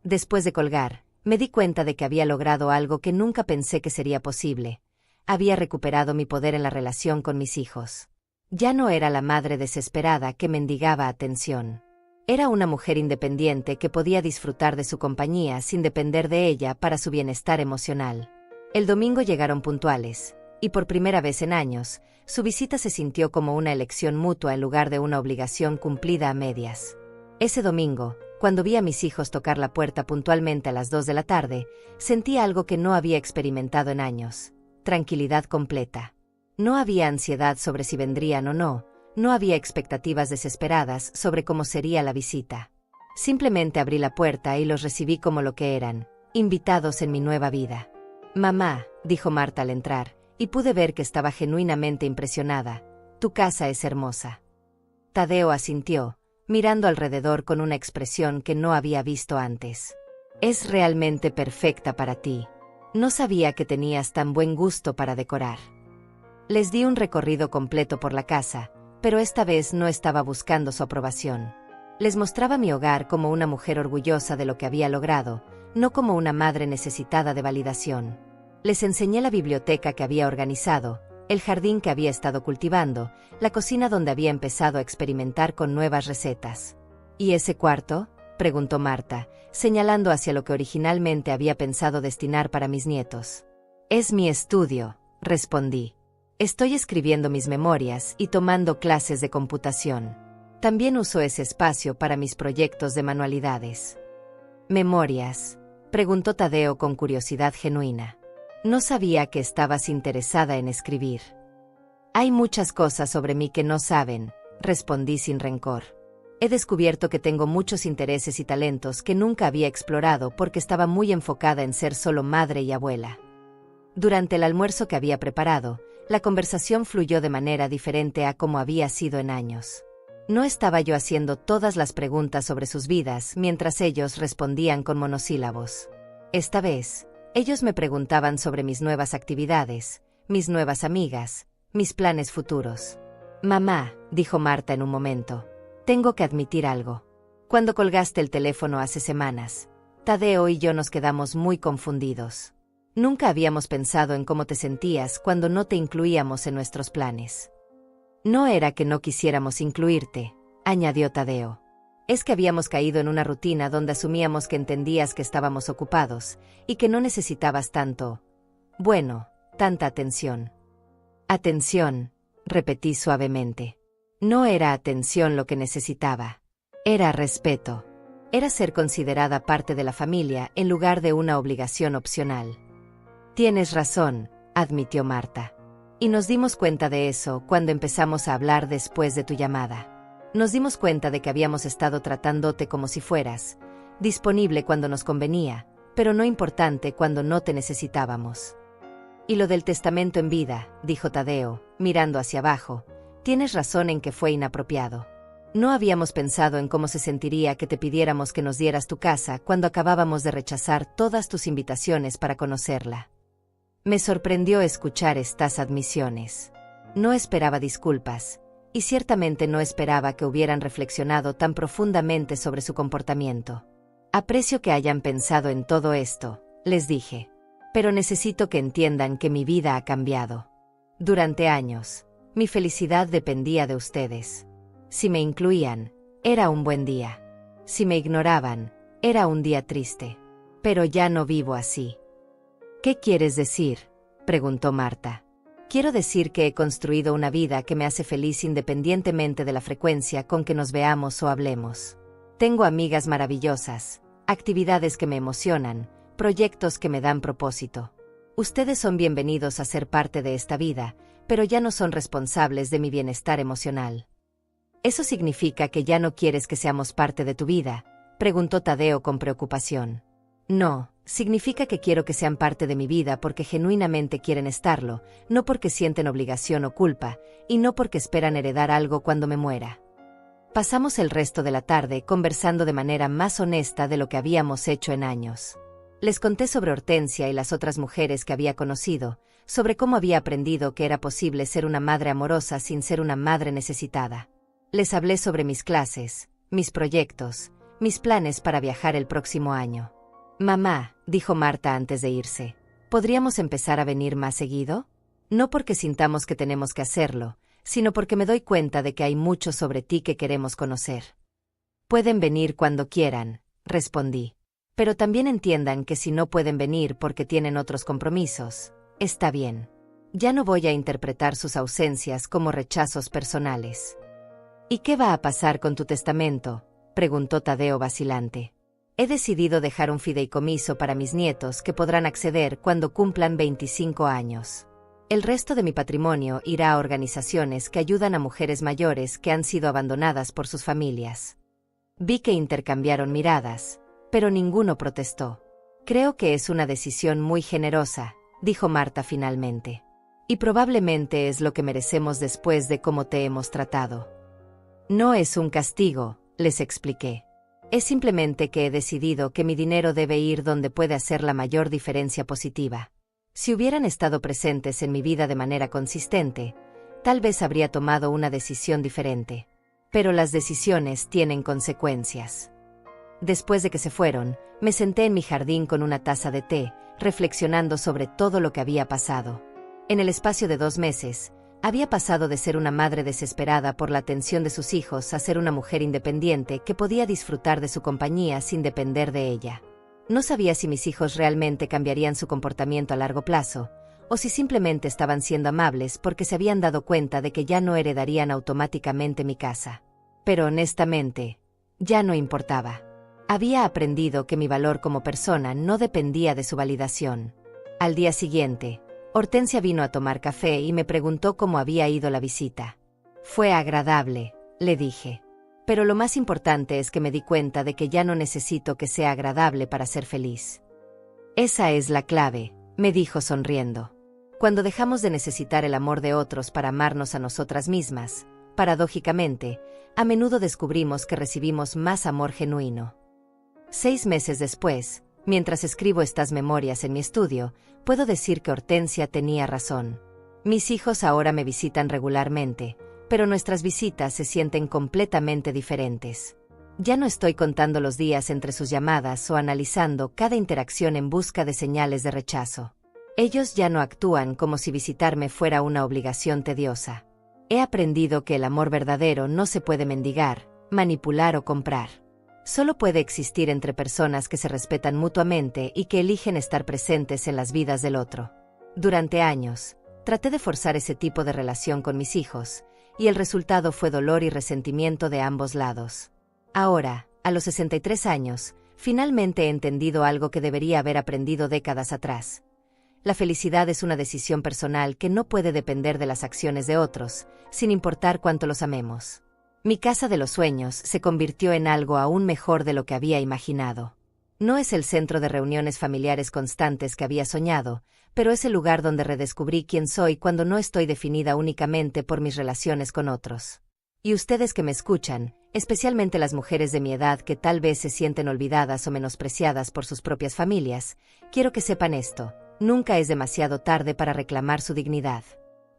[SPEAKER 1] Después de colgar, me di cuenta de que había logrado algo que nunca pensé que sería posible. Había recuperado mi poder en la relación con mis hijos. Ya no era la madre desesperada que mendigaba atención. Era una mujer independiente que podía disfrutar de su compañía sin depender de ella para su bienestar emocional. El domingo llegaron puntuales, y por primera vez en años, su visita se sintió como una elección mutua en lugar de una obligación cumplida a medias. Ese domingo, cuando vi a mis hijos tocar la puerta puntualmente a las 2 de la tarde, sentí algo que no había experimentado en años: tranquilidad completa. No había ansiedad sobre si vendrían o no, no había expectativas desesperadas sobre cómo sería la visita. Simplemente abrí la puerta y los recibí como lo que eran, invitados en mi nueva vida. Mamá, dijo Marta al entrar, y pude ver que estaba genuinamente impresionada. Tu casa es hermosa. Tadeo asintió, mirando alrededor con una expresión que no había visto antes. Es realmente perfecta para ti. No sabía que tenías tan buen gusto para decorar. Les di un recorrido completo por la casa, pero esta vez no estaba buscando su aprobación. Les mostraba mi hogar como una mujer orgullosa de lo que había logrado, no como una madre necesitada de validación. Les enseñé la biblioteca que había organizado, el jardín que había estado cultivando, la cocina donde había empezado a experimentar con nuevas recetas. ¿Y ese cuarto?, preguntó Marta, señalando hacia lo que originalmente había pensado destinar para mis nietos. Es mi estudio, respondí. Estoy escribiendo mis memorias y tomando clases de computación. También uso ese espacio para mis proyectos de manualidades. ¿Memorias?, preguntó Tadeo con curiosidad genuina. No sabía que estabas interesada en escribir. Hay muchas cosas sobre mí que no saben, respondí sin rencor. He descubierto que tengo muchos intereses y talentos que nunca había explorado porque estaba muy enfocada en ser solo madre y abuela. Durante el almuerzo que había preparado, la conversación fluyó de manera diferente a como había sido en años. No estaba yo haciendo todas las preguntas sobre sus vidas mientras ellos respondían con monosílabos. Esta vez, ellos me preguntaban sobre mis nuevas actividades, mis nuevas amigas, mis planes futuros. Mamá, dijo Marta en un momento, tengo que admitir algo. Cuando colgaste el teléfono hace semanas, Tadeo y yo nos quedamos muy confundidos. Nunca habíamos pensado en cómo te sentías cuando no te incluíamos en nuestros planes. No era que no quisiéramos incluirte, añadió Tadeo. Es que habíamos caído en una rutina donde asumíamos que entendías que estábamos ocupados y que no necesitabas tanta atención. Atención, repetí suavemente. No era atención lo que necesitaba. Era respeto. Era ser considerada parte de la familia en lugar de una obligación opcional. Tienes razón, admitió Marta. Y nos dimos cuenta de eso cuando empezamos a hablar después de tu llamada. Nos dimos cuenta de que habíamos estado tratándote como si fueras disponible cuando nos convenía, pero no importante cuando no te necesitábamos. Y lo del testamento en vida, dijo Tadeo, mirando hacia abajo, tienes razón en que fue inapropiado. No habíamos pensado en cómo se sentiría que te pidiéramos que nos dieras tu casa cuando acabábamos de rechazar todas tus invitaciones para conocerla. Me sorprendió escuchar estas admisiones. No esperaba disculpas. Y ciertamente no esperaba que hubieran reflexionado tan profundamente sobre su comportamiento. Aprecio que hayan pensado en todo esto, les dije. Pero necesito que entiendan que mi vida ha cambiado. Durante años, mi felicidad dependía de ustedes. Si me incluían, era un buen día. Si me ignoraban, era un día triste. Pero ya no vivo así. ¿Qué quieres decir?, preguntó Marta. Quiero decir que he construido una vida que me hace feliz independientemente de la frecuencia con que nos veamos o hablemos. Tengo amigas maravillosas, actividades que me emocionan, proyectos que me dan propósito. Ustedes son bienvenidos a ser parte de esta vida, pero ya no son responsables de mi bienestar emocional. ¿Eso significa que ya no quieres que seamos parte de tu vida?, preguntó Tadeo con preocupación. No, significa que quiero que sean parte de mi vida porque genuinamente quieren estarlo, no porque sienten obligación o culpa, y no porque esperan heredar algo cuando me muera. Pasamos el resto de la tarde conversando de manera más honesta de lo que habíamos hecho en años. Les conté sobre Hortensia y las otras mujeres que había conocido, sobre cómo había aprendido que era posible ser una madre amorosa sin ser una madre necesitada. Les hablé sobre mis clases, mis proyectos, mis planes para viajar el próximo año. «Mamá», dijo Marta antes de irse, ¿podríamos empezar a venir más seguido? No porque sintamos que tenemos que hacerlo, sino porque me doy cuenta de que hay mucho sobre ti que queremos conocer. Pueden venir cuando quieran, respondí. Pero también entiendan que si no pueden venir porque tienen otros compromisos, está bien. Ya no voy a interpretar sus ausencias como rechazos personales. ¿Y qué va a pasar con tu testamento?, preguntó Tadeo vacilante. He decidido dejar un fideicomiso para mis nietos que podrán acceder cuando cumplan 25 años. El resto de mi patrimonio irá a organizaciones que ayudan a mujeres mayores que han sido abandonadas por sus familias. Vi que intercambiaron miradas, pero ninguno protestó. Creo que es una decisión muy generosa, dijo Marta finalmente. Y probablemente es lo que merecemos después de cómo te hemos tratado. No es un castigo, les expliqué. Es simplemente que he decidido que mi dinero debe ir donde puede hacer la mayor diferencia positiva. Si hubieran estado presentes en mi vida de manera consistente, tal vez habría tomado una decisión diferente. Pero las decisiones tienen consecuencias. Después de que se fueron, me senté en mi jardín con una taza de té, reflexionando sobre todo lo que había pasado. En el espacio de 2 meses, había pasado de ser una madre desesperada por la atención de sus hijos a ser una mujer independiente que podía disfrutar de su compañía sin depender de ella. No sabía si mis hijos realmente cambiarían su comportamiento a largo plazo, o si simplemente estaban siendo amables porque se habían dado cuenta de que ya no heredarían automáticamente mi casa. Pero honestamente, ya no importaba. Había aprendido que mi valor como persona no dependía de su validación. Al día siguiente, Hortensia vino a tomar café y me preguntó cómo había ido la visita. Fue agradable, le dije. Pero lo más importante es que me di cuenta de que ya no necesito que sea agradable para ser feliz. Esa es la clave, me dijo sonriendo. Cuando dejamos de necesitar el amor de otros para amarnos a nosotras mismas, paradójicamente, a menudo descubrimos que recibimos más amor genuino. 6 meses después, mientras escribo estas memorias en mi estudio, puedo decir que Hortensia tenía razón. Mis hijos ahora me visitan regularmente, pero nuestras visitas se sienten completamente diferentes. Ya no estoy contando los días entre sus llamadas o analizando cada interacción en busca de señales de rechazo. Ellos ya no actúan como si visitarme fuera una obligación tediosa. He aprendido que el amor verdadero no se puede mendigar, manipular o comprar. Solo puede existir entre personas que se respetan mutuamente y que eligen estar presentes en las vidas del otro. Durante años, traté de forzar ese tipo de relación con mis hijos, y el resultado fue dolor y resentimiento de ambos lados. Ahora, a los 63 años, finalmente he entendido algo que debería haber aprendido décadas atrás. La felicidad es una decisión personal que no puede depender de las acciones de otros, sin importar cuánto los amemos. Mi casa de los sueños se convirtió en algo aún mejor de lo que había imaginado. No es el centro de reuniones familiares constantes que había soñado, pero es el lugar donde redescubrí quién soy cuando no estoy definida únicamente por mis relaciones con otros. Y ustedes que me escuchan, especialmente las mujeres de mi edad que tal vez se sienten olvidadas o menospreciadas por sus propias familias, quiero que sepan esto: nunca es demasiado tarde para reclamar su dignidad.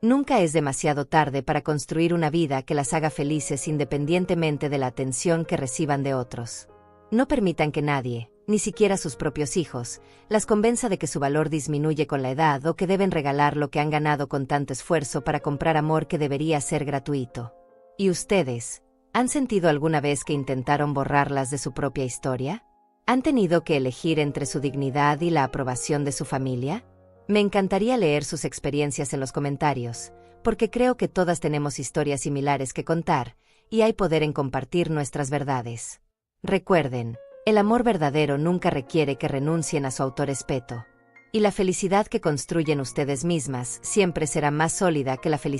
[SPEAKER 1] Nunca es demasiado tarde para construir una vida que las haga felices independientemente de la atención que reciban de otros. No permitan que nadie, ni siquiera sus propios hijos, las convenza de que su valor disminuye con la edad o que deben regalar lo que han ganado con tanto esfuerzo para comprar amor que debería ser gratuito. Y ustedes, ¿Han sentido alguna vez que intentaron borrarlas de su propia historia? ¿Han tenido que elegir entre su dignidad y la aprobación de su familia? Me encantaría leer sus experiencias en los comentarios, porque creo que todas tenemos historias similares que contar, y hay poder en compartir nuestras verdades. Recuerden, el amor verdadero nunca requiere que renuncien a su autorrespeto. Y la felicidad que construyen ustedes mismas siempre será más sólida que la felicidad